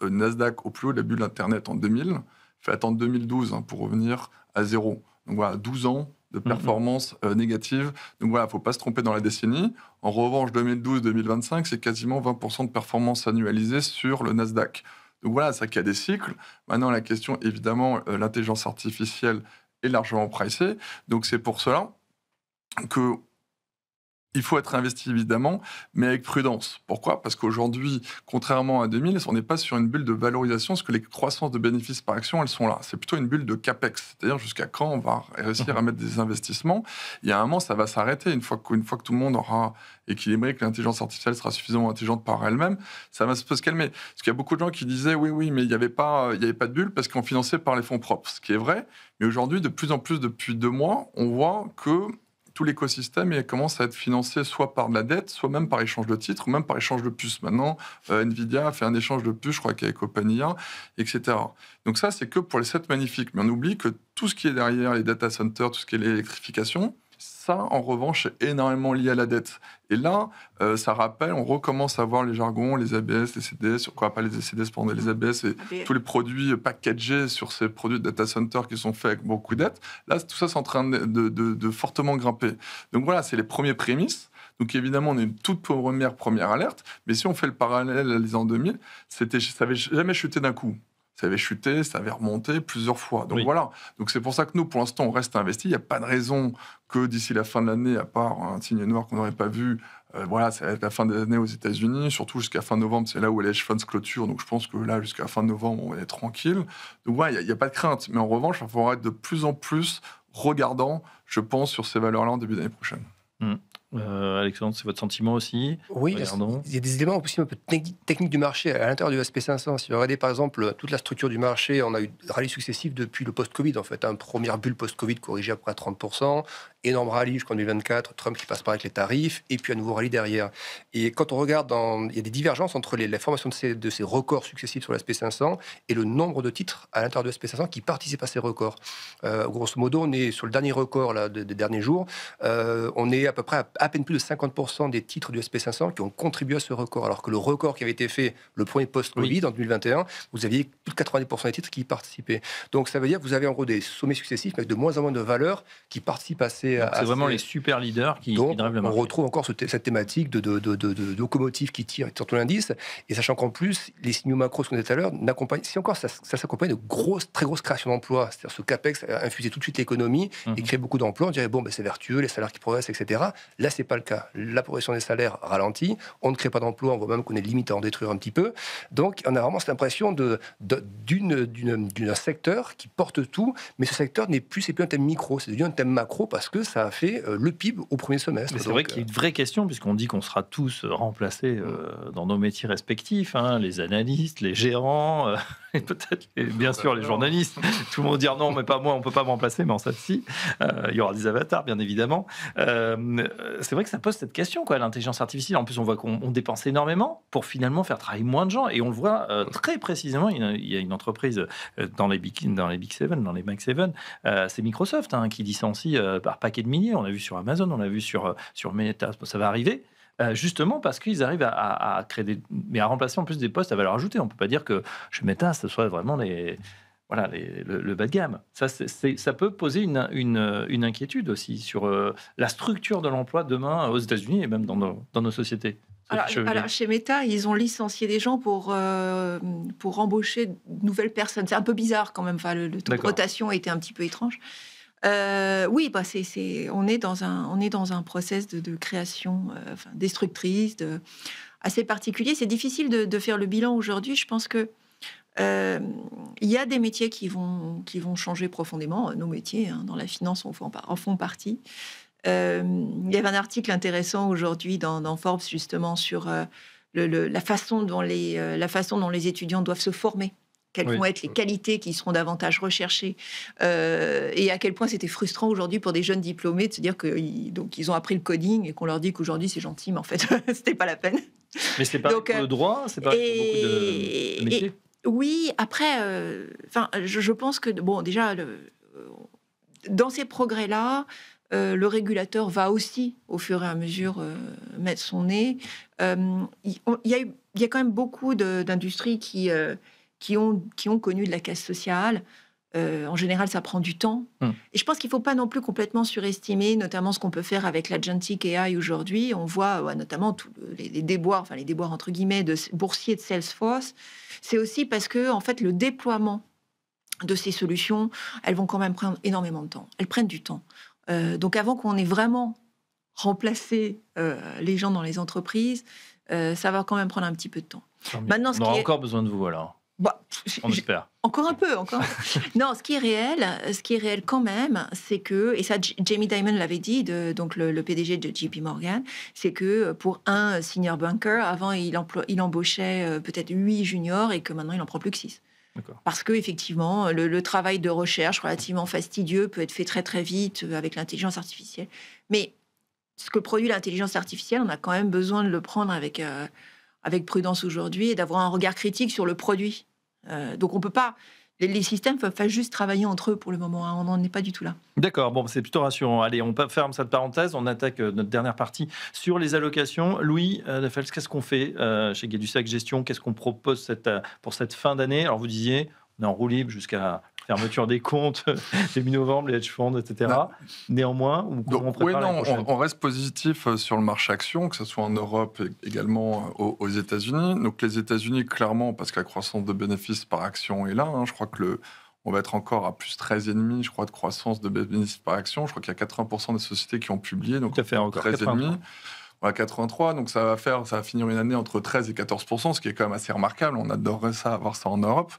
Nasdaq au plus haut de la bulle Internet en 2000, il faut attendre 2012 pour revenir à zéro. Donc voilà, 12 ans de performance négative. Donc voilà, il ne faut pas se tromper dans la décennie. En revanche, 2012-2025, c'est quasiment 20% de performance annualisée sur le Nasdaq. Donc voilà, c'est vrai qu'il y a des cycles. Maintenant, la question, évidemment, l'intelligence artificielle est largement pricée. Donc c'est pour cela qu'il faut être investi, évidemment, mais avec prudence. Pourquoi ? Parce qu'aujourd'hui, contrairement à 2000, on n'est pas sur une bulle de valorisation, parce que les croissances de bénéfices par action, elles sont là. C'est plutôt une bulle de CAPEX, c'est-à-dire jusqu'à quand on va réussir à mettre des investissements. Il y a un moment, ça va s'arrêter. Une fois que tout le monde aura équilibré, que l'intelligence artificielle sera suffisamment intelligente par elle-même, ça va se calmer. Parce qu'il y a beaucoup de gens qui disaient, oui, mais il n'y avait pas de bulle parce qu'on finançait par les fonds propres. Ce qui est vrai, mais aujourd'hui, de plus en plus, depuis 2 mois, on voit que tout l'écosystème et commence à être financé soit par de la dette, soit même par échange de titres, ou même par échange de puces. Maintenant, Nvidia a fait un échange de puces, je crois qu'avec OpenIA, etc. Donc ça, c'est que pour les 7 magnifiques. Mais on oublie que tout ce qui est derrière les data centers, tout ce qui est l'électrification, ça, en revanche, est énormément lié à la dette. Et là, ça rappelle, on recommence à voir les jargons, les ABS, les CDS, quoi, pas les CDS, pardon, les ABS et tous les produits packagés sur ces produits de data center qui sont faits avec beaucoup de dettes. Là, tout ça, c'est en train de fortement grimper. Donc voilà, c'est les premiers prémices. Donc évidemment, on est une toute première alerte. Mais si on fait le parallèle à les années 2000, ça n'avait jamais chuté d'un coup. Ça avait chuté, ça avait remonté plusieurs fois. Donc voilà. Donc c'est pour ça que nous, pour l'instant, on reste investis. Il n'y a pas de raison que d'ici la fin de l'année, à part un signe noir qu'on n'aurait pas vu, voilà, ça va être la fin de l'année aux États-Unis, surtout jusqu'à fin novembre, c'est là où les hedge funds clôturent. Donc je pense que là, jusqu'à fin novembre, on va être tranquille. Donc voilà, il n'y a pas de crainte. Mais en revanche, il va falloir être de plus en plus regardant, je pense, sur ces valeurs-là en début d'année prochaine. Alexandre, c'est votre sentiment aussi? Oui, il y a des éléments aussi un peu techniques du marché à l'intérieur du SP500. Si vous regardez par exemple toute la structure du marché, on a eu des rallyes successifs depuis le post-Covid. En fait, première bulle post-Covid corrigée à peu près à 30%, énorme rallye jusqu'en 2024, Trump qui passe par avec les tarifs, et puis un nouveau rallye derrière. Et quand on regarde, il y a des divergences entre la formation de ces records successifs sur le SP500 et le nombre de titres à l'intérieur du SP500 qui participent à ces records. Grosso modo, on est sur le dernier record là, des derniers jours. On est à peu près à peine plus de 50% des titres du SP500 qui ont contribué à ce record. Alors que le record qui avait été fait, le premier post-Covid en 2021, vous aviez plus de 90% des titres qui y participaient. Donc ça veut dire que vous avez en gros des sommets successifs, mais avec de moins en moins de valeurs qui participent à ces... C'est vraiment les super leaders qui drivent le marché. On retrouve encore cette thématique de locomotive qui tire sur tout l'indice, et sachant qu'en plus, les signaux macro, ce qu'on disait tout à l'heure, n'accompagnent, si encore ça s'accompagne de très grosses créations d'emplois, c'est-à-dire ce CAPEX a infusé tout de suite l'économie et crée beaucoup d'emplois, on dirait bon, c'est vertueux, les salaires qui progressent, etc. Là, c'est pas le cas. La progression des salaires ralentit, on ne crée pas d'emplois, on voit même qu'on est limite à en détruire un petit peu. Donc, on a vraiment cette impression d'un secteur qui porte tout, mais ce secteur c'est plus un thème micro, c'est devenu un thème macro parce que ça a fait le PIB au premier semestre. C'est vrai qu'il y a une vraie question, puisqu'on dit qu'on sera tous remplacés dans nos métiers respectifs, les analystes, les gérants, et peut-être, bien sûr, les journalistes. Tout le monde va dire non, mais pas moi, on ne peut pas me remplacer, mais en ça, si. Il y aura des avatars, bien évidemment. C'est vrai que ça pose cette question, l'intelligence artificielle. En plus, on voit qu'on dépense énormément pour finalement faire travailler moins de gens. Et on le voit très précisément. Il y a une entreprise dans les Big Seven, dans les Mac 7, c'est Microsoft qui licencie par paquet de milliers. On l'a vu sur Amazon, on l'a vu sur Meta, ça va arriver. Justement parce qu'ils arrivent à créer mais à remplacer en plus des postes à valeur ajoutée. On ne peut pas dire que chez Meta, ce soit vraiment le bas de gamme. Ça peut poser une inquiétude aussi sur la structure de l'emploi demain aux États-Unis et même dans nos sociétés. Alors, chez Meta, ils ont licencié des gens pour embaucher de nouvelles personnes. C'est un peu bizarre quand même. Enfin, le taux de rotation était un petit peu étrange. Oui, on est dans un process de création destructrice, assez particulier. C'est difficile de faire le bilan aujourd'hui. Je pense que il y a des métiers qui vont changer profondément. Nos métiers dans la finance en font partie. Il y avait un article intéressant aujourd'hui dans Forbes justement sur la façon dont les étudiants doivent se former. Quelles vont être les qualités qui seront davantage recherchées et à quel point c'était frustrant aujourd'hui pour des jeunes diplômés de se dire qu'ils ont appris le coding et qu'on leur dit qu'aujourd'hui c'est gentil, mais en fait c'était pas la peine. Mais c'est pas pour le droit, c'est pas pour beaucoup de métiers. Oui, après, je pense que déjà dans ces progrès-là, le régulateur va aussi, au fur et à mesure, mettre son nez. Il y a quand même beaucoup d'industries qui ont connu de la casse sociale. En général, ça prend du temps. Et je pense qu'il ne faut pas non plus complètement surestimer, notamment ce qu'on peut faire avec l'agentic AI aujourd'hui. On voit notamment tous les déboires, les déboires entre guillemets, de boursiers de Salesforce. C'est aussi parce que, en fait, le déploiement de ces solutions, elles vont quand même prendre énormément de temps. Elles prennent du temps. Donc, avant qu'on ait vraiment remplacé les gens dans les entreprises, ça va quand même prendre un petit peu de temps. Maintenant, on aura encore besoin de vous, alors. On espère. Encore un peu. Non, ce qui est réel quand même, c'est que, et ça Jamie Dimon l'avait dit, donc le PDG de JP Morgan, c'est que pour un senior banker, avant il embauchait peut-être 8 juniors et que maintenant il n'en prend plus que 6. D'accord. Parce que effectivement, le travail de recherche relativement fastidieux peut être fait très très vite avec l'intelligence artificielle. Mais ce que produit l'intelligence artificielle, on a quand même besoin de le prendre avec prudence aujourd'hui et d'avoir un regard critique sur le produit. Donc on peut pas. Les systèmes ne peuvent pas juste travailler entre eux pour le moment. Hein, on n'en est pas du tout là. D'accord, bon, c'est plutôt rassurant. Allez, on ferme cette parenthèse. On attaque notre dernière partie sur les allocations. Louis Lefels, qu'est-ce qu'on fait chez Gay-Lussac Gestion? Qu'est-ce qu'on propose pour cette fin d'année? Alors, vous disiez, on est en roue libre jusqu'à la fermeture des comptes début novembre, les hedge funds, etc. Non. Néanmoins, on reste positif sur le marché action, que ce soit en Europe et également aux États-Unis. Donc les États-Unis, clairement, parce que la croissance de bénéfices par action est là. Hein, je crois que on va être encore à plus 13,5, je crois, de croissance de bénéfices par action. Je crois qu'il y a 80% des sociétés qui ont publié, donc tout à fait, encore 13,5. Voilà, 83, donc ça va finir une année entre 13 et 14%, ce qui est quand même assez remarquable. On adorerait ça, avoir ça en Europe.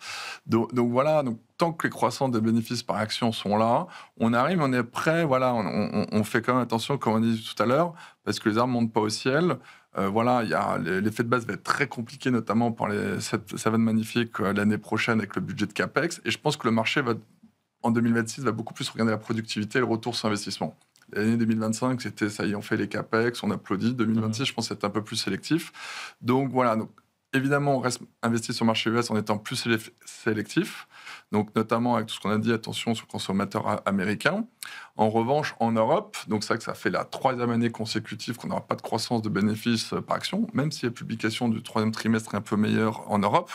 Donc voilà, donc tant que les croissances de bénéfices par action sont là, on arrive, on est prêt. Voilà, on fait quand même attention, comme on dit tout à l'heure, parce que les arbres ne montent pas au ciel. Voilà, l'effet de base va être très compliqué, notamment pour les 7 magnifiques l'année prochaine avec le budget de CAPEX. Et je pense que le marché en 2026 va beaucoup plus regarder la productivité et le retour sur investissement. L'année 2025, c'était ça y est, on fait les CAPEX, on applaudit. 2026, je pense que c'est un peu plus sélectif. Donc voilà, évidemment, on reste investi sur le marché US en étant plus sélectif. Donc notamment avec tout ce qu'on a dit, attention sur le consommateur américain. En revanche, en Europe, donc c'est vrai que ça fait la 3e année consécutive qu'on n'aura pas de croissance de bénéfices par action, même si la publication du 3e trimestre est un peu meilleure en Europe.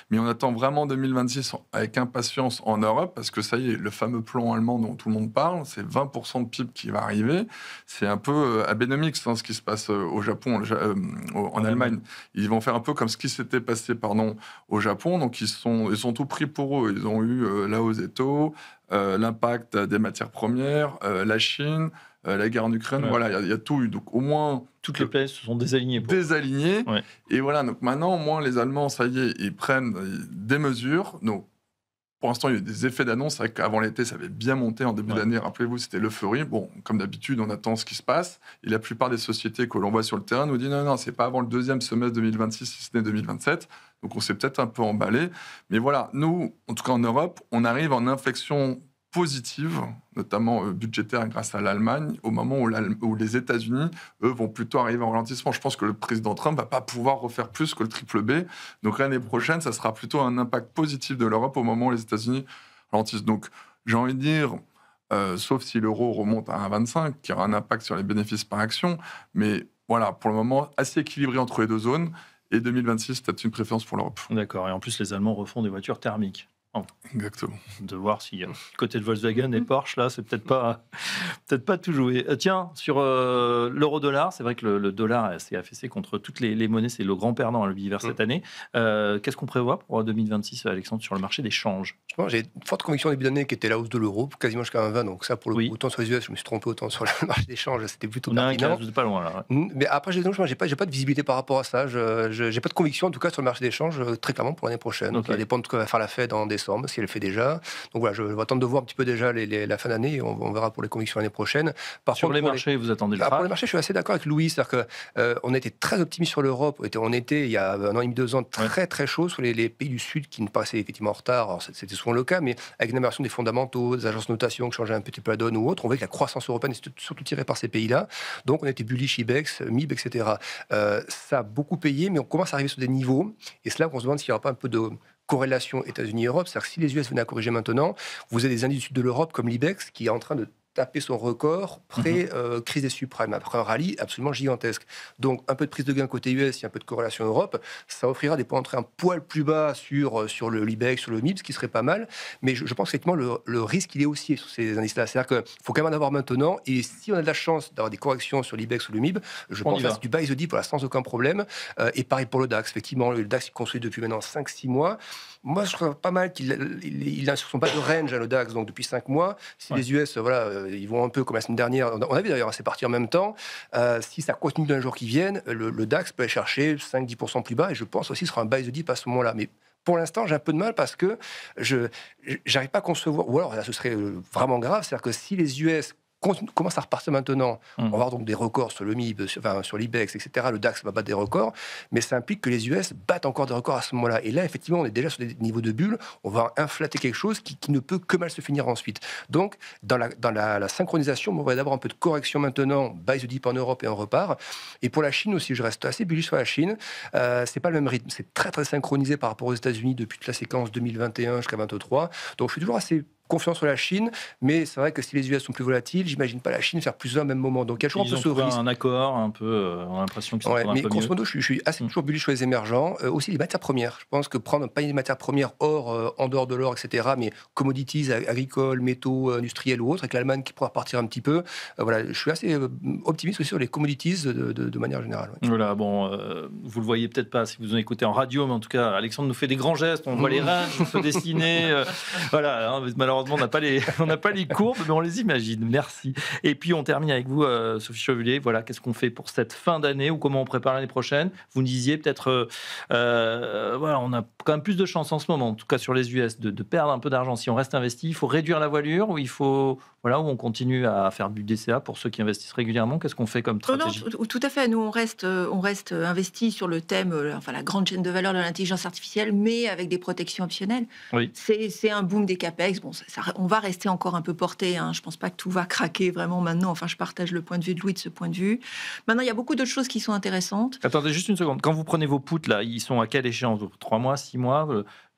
Mais on attend vraiment 2026 avec impatience en Europe, parce que ça y est, le fameux plan allemand dont tout le monde parle, c'est 20% de PIB qui va arriver. C'est un peu Abenomics, ce qui se passe au Japon, en Allemagne. Ils vont faire un peu comme ce qui s'était passé au Japon. Donc ils sont tout pris pour eux. Ils ont eu la hausse des taux, l'impact des matières premières, la Chine, la guerre en Ukraine, voilà, il y a tout eu. Donc au moins... Toutes les planètes se sont désalignées. Désalignées. Ouais. Et voilà, donc maintenant, au moins, les Allemands, ça y est, ils prennent des mesures. Donc, pour l'instant, il y a eu des effets d'annonce. C'est vrai qu'avant l'été, ça avait bien monté en début d'année. Rappelez-vous, c'était l'euphorie. Bon, comme d'habitude, on attend ce qui se passe. Et la plupart des sociétés que l'on voit sur le terrain nous disent non, c'est pas avant le 2e semestre 2026, si ce n'est 2027. Donc, on s'est peut-être un peu emballé. Mais voilà, nous, en tout cas en Europe, on arrive en inflexion positive, notamment budgétaire grâce à l'Allemagne, au moment où les États-Unis, eux, vont plutôt arriver en ralentissement. Je pense que le président Trump ne va pas pouvoir refaire plus que le triple B. Donc l'année prochaine, ça sera plutôt un impact positif de l'Europe au moment où les États-Unis ralentissent. Donc j'ai envie de dire, sauf si l'euro remonte à 1,25, qui aura un impact sur les bénéfices par action. Mais voilà, pour le moment, assez équilibré entre les deux zones. Et 2026, c'est peut-être une préférence pour l'Europe. D'accord. Et en plus, les Allemands refont des voitures thermiques. Exactement. De voir si côté de Volkswagen et Porsche, là, c'est peut-être pas tout joué. Tiens, sur l'euro-dollar, c'est vrai que le dollar s'est affaissé contre toutes les monnaies, c'est le grand perdant à l'univers cette année. Qu'est-ce qu'on prévoit pour 2026, Alexandre, sur le marché des changes? J'ai une forte conviction au début d'année qui était la hausse de l'euro, quasiment jusqu'à 1,20. Donc ça, pour le coup, autant sur les US, je me suis trompé, autant sur le marché des changes, c'était plutôt pertinent. Vous n'êtes pas loin, là. Mais après, j'ai pas de visibilité par rapport à ça. J'ai pas de conviction, en tout cas, sur le marché des changes, très clairement, pour l'année prochaine. Okay. Ça va dépendre de ce que va faire la Fed en décembre, si elle le fait déjà. Donc voilà, je vais attendre de voir un petit peu déjà la fin d'année, et on verra pour les convictions l'année prochaine. Sur les marchés, vous attendez le pour les marchés, je suis assez d'accord avec Louis, c'est-à-dire qu'on était très optimiste sur l'Europe. On était, il y a 1 an et demi, 2 ans, très chaud sur les pays du Sud qui nous paraissaient effectivement en retard. Alors, c'était souvent le cas, mais avec une amélioration des fondamentaux, des agences de notation qui changeaient un petit peu la donne ou autre, on voyait que la croissance européenne était surtout tirée par ces pays-là. Donc on était bullish IBEX, MIB, etc. Ça a beaucoup payé, mais on commence à arriver sur des niveaux, et c'est là qu'on se demande s'il n'y aura pas un peu de corrélation États-Unis-Europe. C'est-à-dire que si les US venaient à corriger maintenant, vous avez des indices du sud de l'Europe comme l'IBEX qui est en train de taper son record pré-crise des subprimes, après un rallye absolument gigantesque. Donc un peu de prise de gain côté US, il y a un peu de corrélation Europe, ça offrira des points d'entrée un poil plus bas sur le LIBEX, sur le MIB, ce qui serait pas mal, mais je pense effectivement le risque il est aussi sur ces indices-là, c'est-à-dire qu'il faut quand même en avoir maintenant, et si on a de la chance d'avoir des corrections sur l'IBEX ou le MIB, je pense que c'est du buy the dip sans aucun problème, et pareil pour le DAX, effectivement, le DAX il construit depuis maintenant 5-6 mois, moi je trouve pas mal qu'il n'a sur son pas de range le DAX, donc depuis 5 mois, si les US, ils vont un peu comme la semaine dernière. On a vu d'ailleurs, c'est parti en même temps. Si ça continue dans les jours qui viennent, le DAX peut aller chercher 5-10% plus bas, et je pense aussi que ce sera un buy the dip à ce moment-là. Mais pour l'instant, j'ai un peu de mal parce que je n'arrive pas à concevoir, ou alors là, ce serait vraiment grave, c'est-à-dire que si les US commence à repartir maintenant. On va avoir donc des records sur le MIB, sur l'IBEX, etc. Le DAX va battre des records, mais ça implique que les US battent encore des records à ce moment-là. Et là, effectivement, on est déjà sur des niveaux de bulle. On va inflater quelque chose qui ne peut que mal se finir ensuite. Donc, dans la synchronisation, on va d'abord un peu de correction maintenant, buy the dip en Europe et on repart. Et pour la Chine aussi, je reste assez bullish sur la Chine. C'est pas le même rythme. C'est très, très synchronisé par rapport aux États-Unis depuis toute la séquence 2021 jusqu'à 2023. Donc, je suis toujours assez confiance sur la Chine, mais c'est vrai que si les US sont plus volatiles, j'imagine pas la Chine faire plus d'un au même moment. Donc il y a toujours un peu ce risque. Un accord, un peu, on a l'impression qu'ils sont un peu mieux. Mais grosso modo, je suis assez toujours bullish sur les émergents. Aussi les matières premières. Je pense que prendre un panier de matières premières en dehors de l'or, etc., mais commodities, agricoles, métaux, industriels ou autres, avec l'Allemagne qui pourra repartir un petit peu. Je suis assez optimiste aussi sur les commodities de manière générale. Ouais. Voilà, bon, vous le voyez peut-être pas si vous en écoutez en radio, mais en tout cas, Alexandre nous fait des grands gestes. On voit les reins se dessiner. Voilà, hein, malheureusement, on n'a pas les courbes, mais on les imagine. Merci. Et puis, on termine avec vous, Sophie Chevelier. Voilà, qu'est-ce qu'on fait pour cette fin d'année ou comment on prépare l'année prochaine? Vous nous disiez peut-être, on a quand même plus de chances en ce moment, en tout cas sur les US, de perdre un peu d'argent si on reste investi. Il faut réduire la voilure ou il faut, où on continue à faire du DCA pour ceux qui investissent régulièrement. Qu'est-ce qu'on fait comme stratégie? Non, tout à fait. Nous, on reste investi sur le thème, la grande chaîne de valeur de l'intelligence artificielle, mais avec des protections optionnelles. Oui. C'est un boom des capex. Bon, on va rester encore un peu porté. Je ne pense pas que tout va craquer vraiment maintenant. Enfin, je partage le point de vue de Louis de ce point de vue. Maintenant, il y a beaucoup d'autres choses qui sont intéressantes. Attendez juste une seconde. Quand vous prenez vos puts, là, ils sont à quelle échéance? 3 mois, 6 mois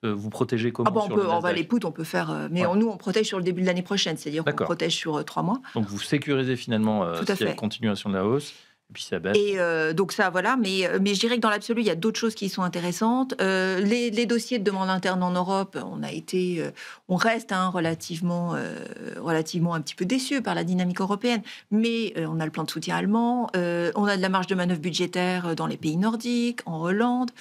vous protégez comment? Les puts, on peut faire... Mais nous, on protège sur le début de l'année prochaine. C'est-à-dire qu'on protège sur 3 mois. Donc, vous sécurisez finalement s'il y a une continuation de la hausse. Et puis ça baisse. Et donc ça, voilà. Mais je dirais que dans l'absolu, il y a d'autres choses qui sont intéressantes. Les dossiers de demande interne en Europe, on reste relativement un petit peu déçus par la dynamique européenne. Mais on a le plan de soutien allemand, on a de la marge de manœuvre budgétaire dans les pays nordiques, en Hollande.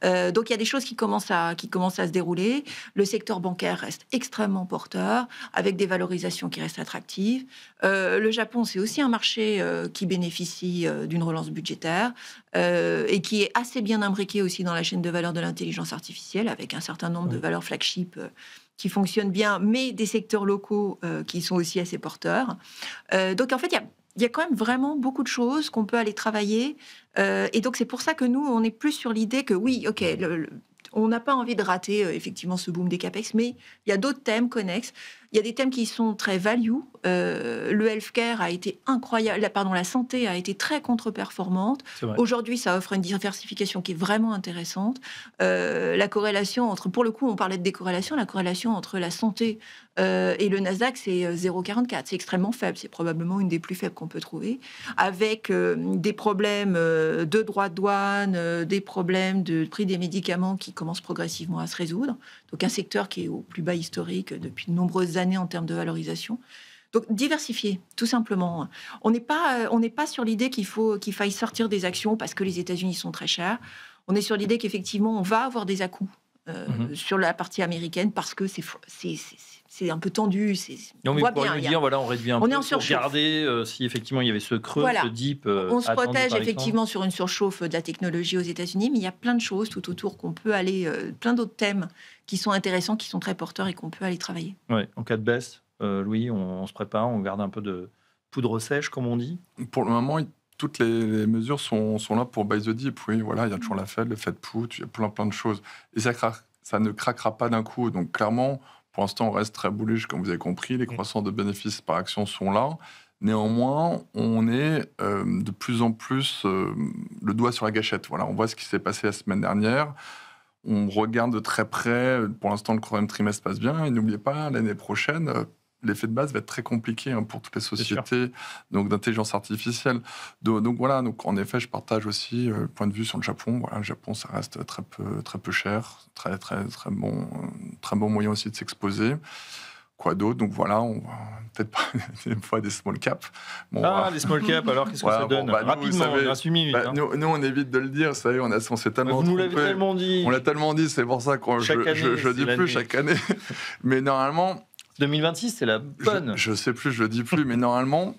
Donc il y a des choses qui commencent à se dérouler. Le secteur bancaire reste extrêmement porteur, avec des valorisations qui restent attractives. Le Japon, c'est aussi un marché qui bénéficie d'une relance budgétaire et qui est assez bien imbriqué aussi dans la chaîne de valeur de l'intelligence artificielle, avec un certain nombre de valeurs flagship qui fonctionnent bien, mais des secteurs locaux qui sont aussi assez porteurs. Donc en fait, il y a quand même vraiment beaucoup de choses qu'on peut aller travailler. Et donc, c'est pour ça que nous, on est plus sur l'idée que oui, OK, on n'a pas envie de rater effectivement ce boom des capex, mais il y a d'autres thèmes connexes. Il y a des thèmes qui sont très value. Le healthcare a été incroyable. La santé a été très contre-performante. Aujourd'hui, ça offre une diversification qui est vraiment intéressante. La corrélation pour le coup, on parlait de décorrélation. La corrélation entre la santé et le Nasdaq, c'est 0,44. C'est extrêmement faible. C'est probablement une des plus faibles qu'on peut trouver. Avec des problèmes de droits de douane, des problèmes de prix des médicaments qui commencent progressivement à se résoudre. Donc un secteur qui est au plus bas historique depuis de nombreuses années en termes de valorisation. Donc diversifier, tout simplement. On n'est pas sur l'idée qu'il faille sortir des actions parce que les États-Unis sont très chers. On est sur l'idée qu'effectivement, on va avoir des à-coups sur la partie américaine parce que c'est un peu tendu. On réduit un peu pour garder si effectivement il y avait ce creux, ce dip. On se protège effectivement sur une surchauffe de la technologie aux États-Unis, mais il y a plein de choses tout autour qu'on peut aller, plein d'autres thèmes qui sont intéressants, qui sont très porteurs et qu'on peut aller travailler. Ouais, en cas de baisse, Louis, on se prépare, on garde un peu de poudre sèche, comme on dit. Pour le moment, toutes les mesures sont là pour buy the dip. Oui, voilà, il y a toujours la Fed, le Fed put, il y a plein de choses. Et ça ne craquera pas d'un coup. Donc clairement, pour l'instant, on reste très bullish, comme vous avez compris. Les croissances de bénéfices par action sont là. Néanmoins, on est de plus en plus le doigt sur la gâchette. Voilà, on voit ce qui s'est passé la semaine dernière. On regarde de très près. Pour l'instant, le troisième trimestre passe bien. Et n'oubliez pas, l'année prochaine, l'effet de base va être très compliqué pour toutes les sociétés d'intelligence artificielle. Donc voilà, en effet, je partage aussi le point de vue sur le Japon. Voilà, le Japon, ça reste très peu cher. Très bon moyen aussi de s'exposer. Quoi d'autre? Donc voilà, on va peut-être pas une fois des small caps. Les small caps, alors qu'est-ce que ça donne? Rapidement, on a 6 minutes. Nous, on évite de le dire, vous savez, on s'est tellement vous nous l'avez tellement dit. On l'a tellement dit, c'est pour ça que je dis plus chaque année. Mais normalement... 2026, c'est la bonne. Je sais plus, je le dis plus, mais normalement...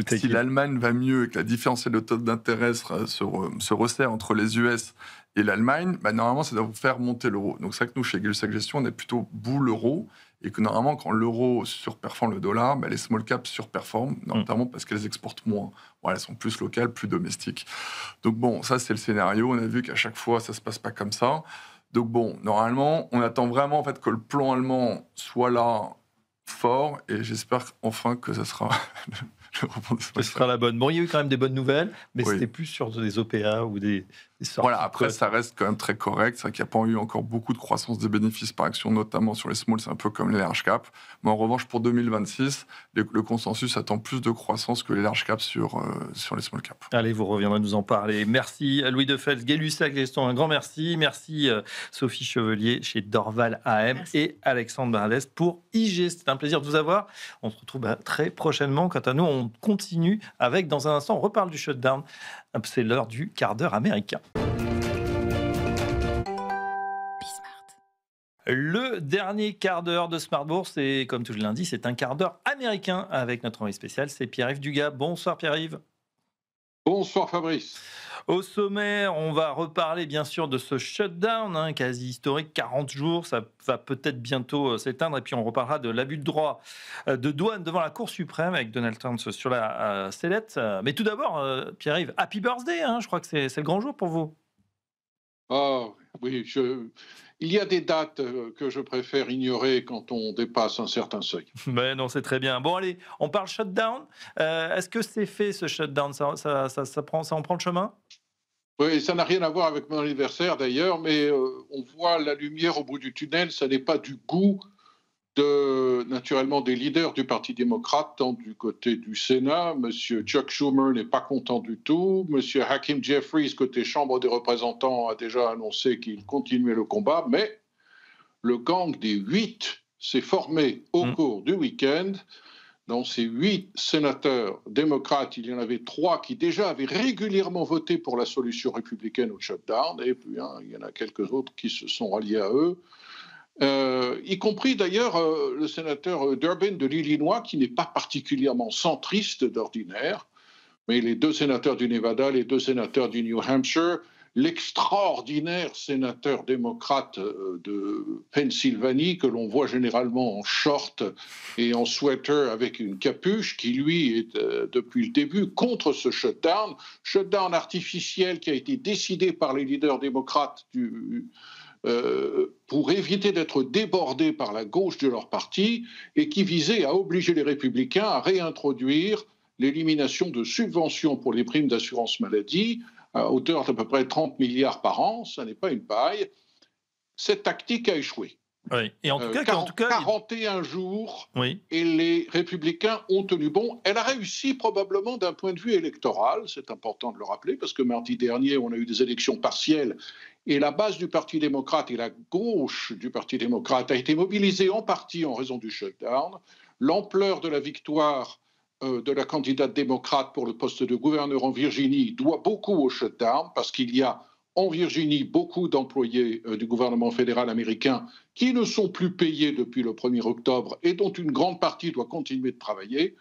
Si l'Allemagne va mieux et que la différentielle de taux d'intérêt se resserre entre les US et l'Allemagne, normalement, ça doit vous faire monter l'euro. Donc c'est vrai que nous, chez Gay-Lussac Gestion, on est plutôt bout l'euro. et que normalement, quand l'euro surperforme le dollar, les small caps surperforment, notamment parce qu'elles exportent moins. Elles sont plus locales, plus domestiques. Donc bon, ça c'est le scénario. On a vu qu'à chaque fois, ça se passe pas comme ça. Donc bon, normalement, on attend vraiment en fait que le plan allemand soit là, fort, et j'espère enfin que ça sera le rebond des Ce sera la bonne. Bon, il y a eu quand même des bonnes nouvelles, mais Oui. c'était plus sur des OPA ou des sorties. Voilà, après, ça reste quand même très correct. C'est vrai qu'il n'y a pas eu encore beaucoup de croissance des bénéfices par action, notamment sur les small, c'est un peu comme les large caps. Mais en revanche, pour 2026, le consensus attend plus de croissance que les large caps sur les small caps. Allez, vous reviendrez nous en parler. Merci Louis Defels, Gay-Lussac, Geston, un grand merci. Merci Sophie Chevelier chez Dorval AM et Alexandre Bardès pour IG. C'était un plaisir de vous avoir. On se retrouve très prochainement. Quant à nous, on continue avec, dans un instant, on reparle du shutdown. C'est l'heure du quart d'heure américain. Le dernier quart d'heure de Smart Bourse, et comme tous les lundis, c'est un quart d'heure américain avec notre envoyé spécial, c'est Pierre-Yves Dugas. Bonsoir Pierre-Yves. Bonsoir Fabrice. Au sommet, on va reparler bien sûr de ce shutdown quasi historique, 40 jours, ça va peut-être bientôt s'éteindre, et puis on reparlera de l'abus de droit de douane devant la Cour suprême avec Donald Trump sur la sellette. Mais tout d'abord, Pierre-Yves, happy birthday, je crois que c'est le grand jour pour vous. Ah oui, il y a des dates que je préfère ignorer quand on dépasse un certain seuil. Mais non, c'est très bien. Bon, allez, on parle shutdown. Est-ce que c'est fait, ce shutdown, ça en prend le chemin? Oui, ça n'a rien à voir avec mon anniversaire d'ailleurs, mais on voit la lumière au bout du tunnel. Ça n'est pas du goût naturellement des leaders du Parti démocrate, tant du côté du Sénat. Monsieur Chuck Schumer n'est pas content du tout. Monsieur Hakeem Jeffries, côté Chambre des représentants, a déjà annoncé qu'il continuait le combat. Mais le gang des 8 s'est formé au cours du week-end. Dans ces 8 sénateurs démocrates, il y en avait 3 qui déjà avaient régulièrement voté pour la solution républicaine au shutdown. Et puis, il y en a quelques autres qui se sont ralliés à eux. Y compris d'ailleurs le sénateur Durbin de l'Illinois, qui n'est pas particulièrement centriste d'ordinaire, mais les 2 sénateurs du Nevada, les 2 sénateurs du New Hampshire, l'extraordinaire sénateur démocrate de Pennsylvanie, que l'on voit généralement en short et en sweater avec une capuche, qui lui est depuis le début contre ce shutdown artificiel qui a été décidé par les leaders démocrates pour éviter d'être débordés par la gauche de leur parti, et qui visait à obliger les républicains à réintroduire l'élimination de subventions pour les primes d'assurance maladie à hauteur d'à peu près 30 milliards par an. Ça n'est pas une paille. Cette tactique a échoué. Oui. Et en tout cas, 41 jours, oui. Et les républicains ont tenu bon. Elle a réussi probablement d'un point de vue électoral, c'est important de le rappeler, parce que mardi dernier, on a eu des élections partielles, et la base du Parti démocrate et la gauche du Parti démocrate a été mobilisée en partie en raison du shutdown. L'ampleur de la victoire de la candidate démocrate pour le poste de gouverneur en Virginie doit beaucoup au shutdown, parce qu'il y a en Virginie beaucoup d'employés du gouvernement fédéral américain qui ne sont plus payés depuis le 1er octobre et dont une grande partie doit continuer de travailler,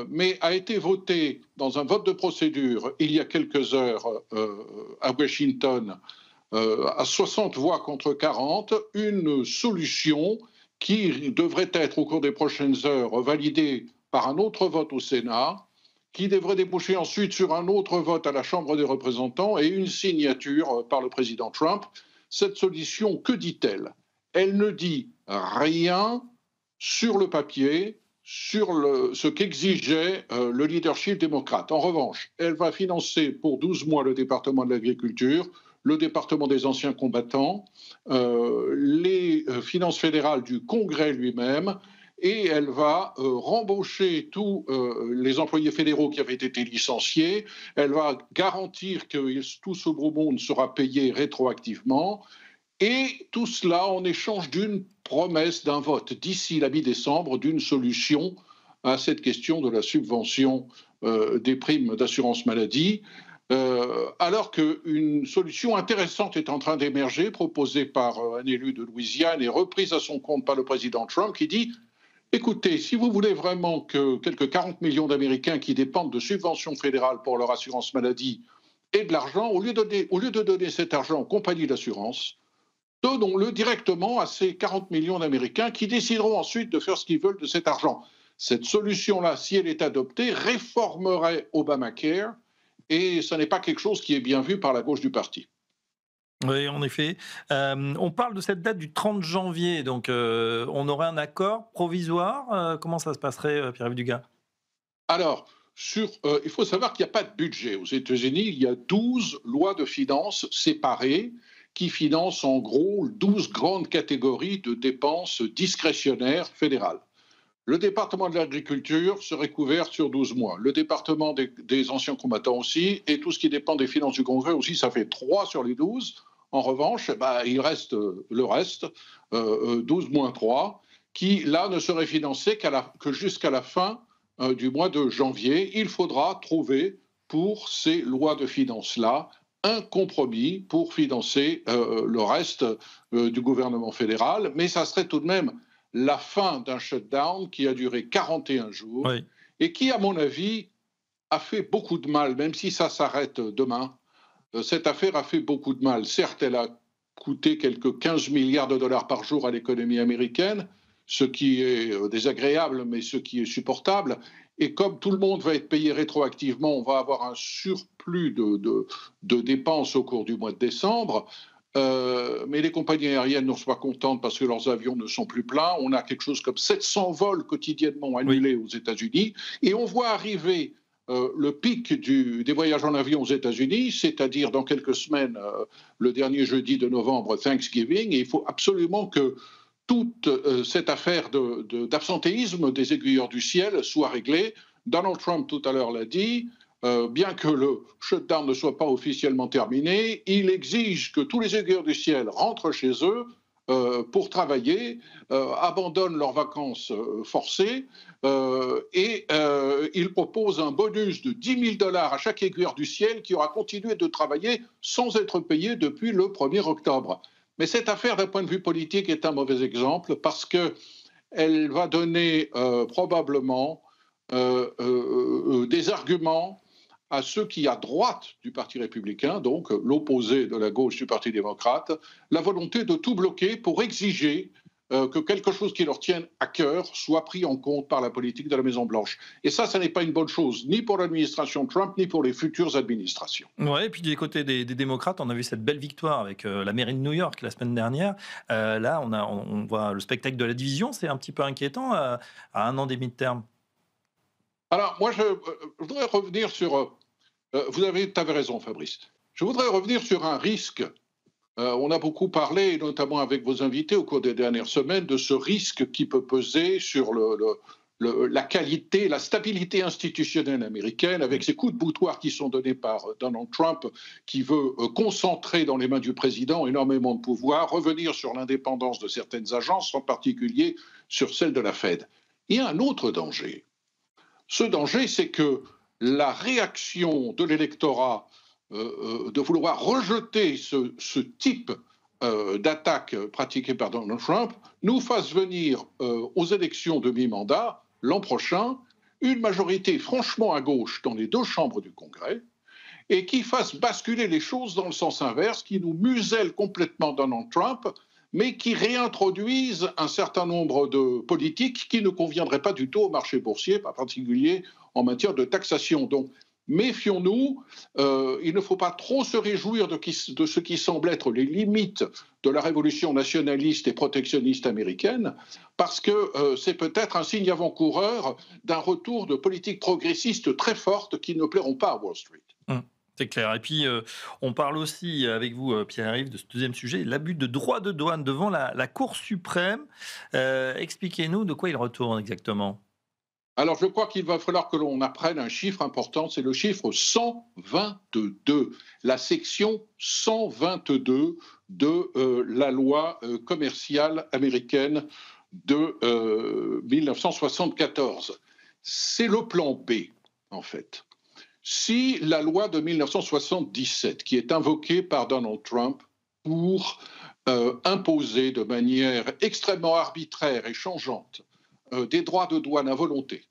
mais a été voté dans un vote de procédure il y a quelques heures à Washington, à 60 voix contre 40, une solution qui devrait être au cours des prochaines heures validée par un autre vote au Sénat, qui devrait déboucher ensuite sur un autre vote à la Chambre des représentants et une signature par le président Trump. Cette solution, que dit-elle? Elle ne dit rien sur le papier, sur ce qu'exigeait le leadership démocrate. En revanche, elle va financer pour 12 mois le département de l'agriculture, le département des anciens combattants, les finances fédérales du Congrès lui-même, et elle va rembaucher tous les employés fédéraux qui avaient été licenciés. Elle va garantir que tout ce gros monde sera payé rétroactivement. Et tout cela en échange d'une promesse d'un vote d'ici la mi-décembre, d'une solution à cette question de la subvention des primes d'assurance maladie. Alors qu'une solution intéressante est en train d'émerger, proposée par un élu de Louisiane et reprise à son compte par le président Trump, qui dit: écoutez, si vous voulez vraiment que quelques 40 millions d'Américains qui dépendent de subventions fédérales pour leur assurance maladie aient de l'argent, au lieu de donner cet argent aux compagnies d'assurance, Donnons-le directement à ces 40 millions d'Américains qui décideront ensuite de faire ce qu'ils veulent de cet argent. Cette solution-là, si elle est adoptée, réformerait Obamacare et ce n'est pas quelque chose qui est bien vu par la gauche du parti. Oui, en effet. On parle de cette date du 30 janvier, donc on aurait un accord provisoire. Comment ça se passerait, Pierre-Yves Dugas? Alors, il faut savoir qu'il n'y a pas de budget. Aux États-Unis, il y a 12 lois de finances séparées qui financent en gros 12 grandes catégories de dépenses discrétionnaires fédérales. Le département de l'agriculture serait couvert sur 12 mois. Le département des anciens combattants aussi, et tout ce qui dépend des finances du Congrès aussi, ça fait 3 sur les 12. En revanche, il reste le reste, 12 moins 3, qui là ne serait financé que jusqu'à la fin du mois de janvier. Il faudra trouver pour ces lois de finances-là un compromis pour financer le reste du gouvernement fédéral, mais ça serait tout de même la fin d'un shutdown qui a duré 41 jours Oui. et qui, à mon avis, a fait beaucoup de mal, même si ça s'arrête demain. Cette affaire a fait beaucoup de mal. Certes, elle a coûté quelques 15 milliards de dollars par jour à l'économie américaine, ce qui est désagréable, mais ce qui est supportable. Et comme tout le monde va être payé rétroactivement, on va avoir un surplus de dépenses au cours du mois de décembre. Mais les compagnies aériennes ne sont pas contentes parce que leurs avions ne sont plus pleins. On a quelque chose comme 700 vols quotidiennement annulés aux États-Unis. Et on voit arriver le pic des voyages en avion aux États-Unis, c'est-à-dire dans quelques semaines, le dernier jeudi de novembre, Thanksgiving. Et il faut absolument que toute cette affaire d'absentéisme des aiguilleurs du ciel soit réglée. Donald Trump, tout à l'heure, l'a dit. Bien que le shutdown ne soit pas officiellement terminé, il exige que tous les aiguilleurs du ciel rentrent chez eux pour travailler, abandonnent leurs vacances forcées et il propose un bonus de 10 000 $ à chaque aiguilleur du ciel qui aura continué de travailler sans être payé depuis le 1er octobre. Mais cette affaire, d'un point de vue politique, est un mauvais exemple parce qu'elle va donner probablement des arguments à ceux qui, à droite du Parti républicain, donc l'opposé de la gauche du Parti démocrate, la volonté de tout bloquer pour exiger que quelque chose qui leur tienne à cœur soit pris en compte par la politique de la Maison-Blanche. Et ça n'est pas une bonne chose, ni pour l'administration Trump, ni pour les futures administrations. Ouais, et puis du côté des démocrates, on a vu cette belle victoire avec la mairie de New York la semaine dernière. Là, on voit le spectacle de la division. C'est un petit peu inquiétant à un an des midterms. Alors, moi, je voudrais revenir sur... tu avais raison, Fabrice. Je voudrais revenir sur un risque. On a beaucoup parlé, notamment avec vos invités au cours des dernières semaines, de ce risque qui peut peser sur la qualité, la stabilité institutionnelle américaine, avec ces coups de boutoir qui sont donnés par Donald Trump, qui veut concentrer dans les mains du président énormément de pouvoir, revenir sur l'indépendance de certaines agences, en particulier sur celle de la Fed. Il y a un autre danger. Ce danger, c'est que la réaction de l'électorat de vouloir rejeter ce type d'attaque pratiquée par Donald Trump nous fasse venir aux élections de mi-mandat l'an prochain une majorité franchement à gauche dans les 2 chambres du Congrès et qui fasse basculer les choses dans le sens inverse, qui nous muselle complètement Donald Trump, mais qui réintroduisent un certain nombre de politiques qui ne conviendraient pas du tout au marché boursier, en particulier en matière de taxation. Donc, méfions-nous, il ne faut pas trop se réjouir de ce qui semble être les limites de la révolution nationaliste et protectionniste américaine, parce que c'est peut-être un signe avant-coureur d'un retour de politiques progressistes très fortes qui ne plairont pas à Wall Street. C'est clair. Et puis, on parle aussi avec vous, Pierre-Yves, de ce deuxième sujet, l'abus de droit de douane devant la Cour suprême. Expliquez-nous de quoi il retourne exactement. Alors, je crois qu'il va falloir que l'on apprenne un chiffre important, c'est le chiffre 122, la section 122 de la loi commerciale américaine de 1974. C'est le plan B, en fait. Si la loi de 1977, qui est invoquée par Donald Trump pour imposer de manière extrêmement arbitraire et changeante des droits de douane à volonté,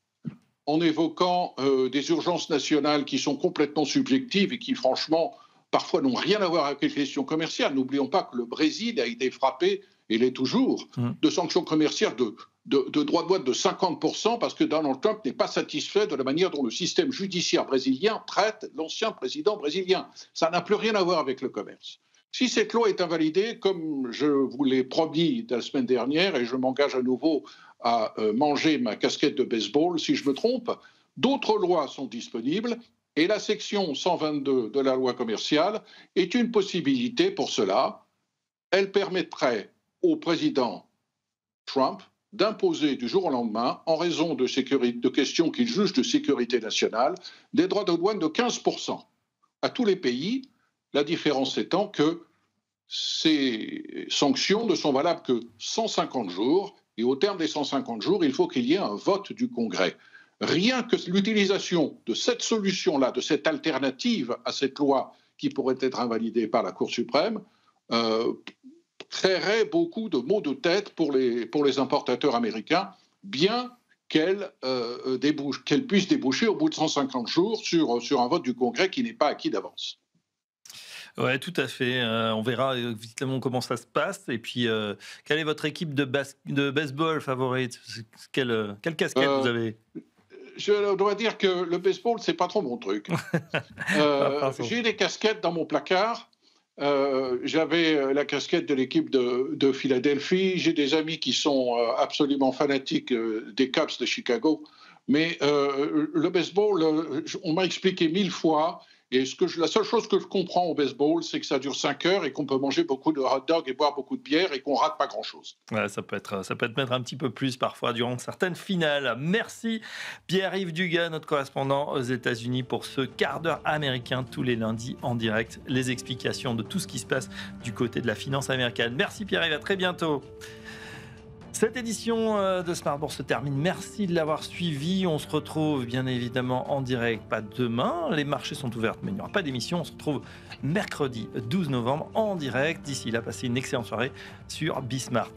en évoquant des urgences nationales qui sont complètement subjectives et qui, franchement, parfois n'ont rien à voir avec les questions commerciales. N'oublions pas que le Brésil a été frappé, et l'est toujours, de sanctions commerciales de droits de douane de 50% parce que Donald Trump n'est pas satisfait de la manière dont le système judiciaire brésilien traite l'ancien président brésilien. Ça n'a plus rien à voir avec le commerce. Si cette loi est invalidée, comme je vous l'ai promis la semaine dernière, et je m'engage à nouveau à manger ma casquette de baseball si je me trompe, d'autres lois sont disponibles et la section 122 de la loi commerciale est une possibilité pour cela. Elle permettrait au président Trump d'imposer du jour au lendemain, en raison de questions qu'il juge de sécurité nationale, des droits de douane de 15% à tous les pays, la différence étant que ces sanctions ne sont valables que 150 jours, et au terme des 150 jours, il faut qu'il y ait un vote du Congrès. Rien que l'utilisation de cette solution-là, de cette alternative à cette loi qui pourrait être invalidée par la Cour suprême, créerait beaucoup de maux de tête pour les importateurs américains, bien qu'elle puisse déboucher au bout de 150 jours sur un vote du Congrès qui n'est pas acquis d'avance. Oui, tout à fait. On verra évidemment comment ça se passe. Et puis, quelle est votre équipe de baseball favorite? Quelle casquette vous avez? Je dois dire que le baseball, c'est pas trop mon truc. J'ai des casquettes dans mon placard. J'avais la casquette de l'équipe de Philadelphie. J'ai des amis qui sont absolument fanatiques des Cubs de Chicago. Mais le baseball, on m'a expliqué 1000 fois. Et la seule chose que je comprends au baseball, c'est que ça dure 5 heures et qu'on peut manger beaucoup de hot dogs et boire beaucoup de bière et qu'on rate pas grand-chose. Ouais, ça peut être mettre un petit peu plus parfois durant certaines finales. Merci Pierre-Yves Dugas, notre correspondant aux États-Unis, pour ce quart d'heure américain tous les lundis en direct. Les explications de tout ce qui se passe du côté de la finance américaine. Merci Pierre-Yves, à très bientôt. Cette édition de Smart Bourse se termine. Merci de l'avoir suivi. On se retrouve bien évidemment en direct, pas demain. Les marchés sont ouverts, mais il n'y aura pas d'émission. On se retrouve mercredi 12 novembre en direct. D'ici là, passez une excellente soirée sur Bismart.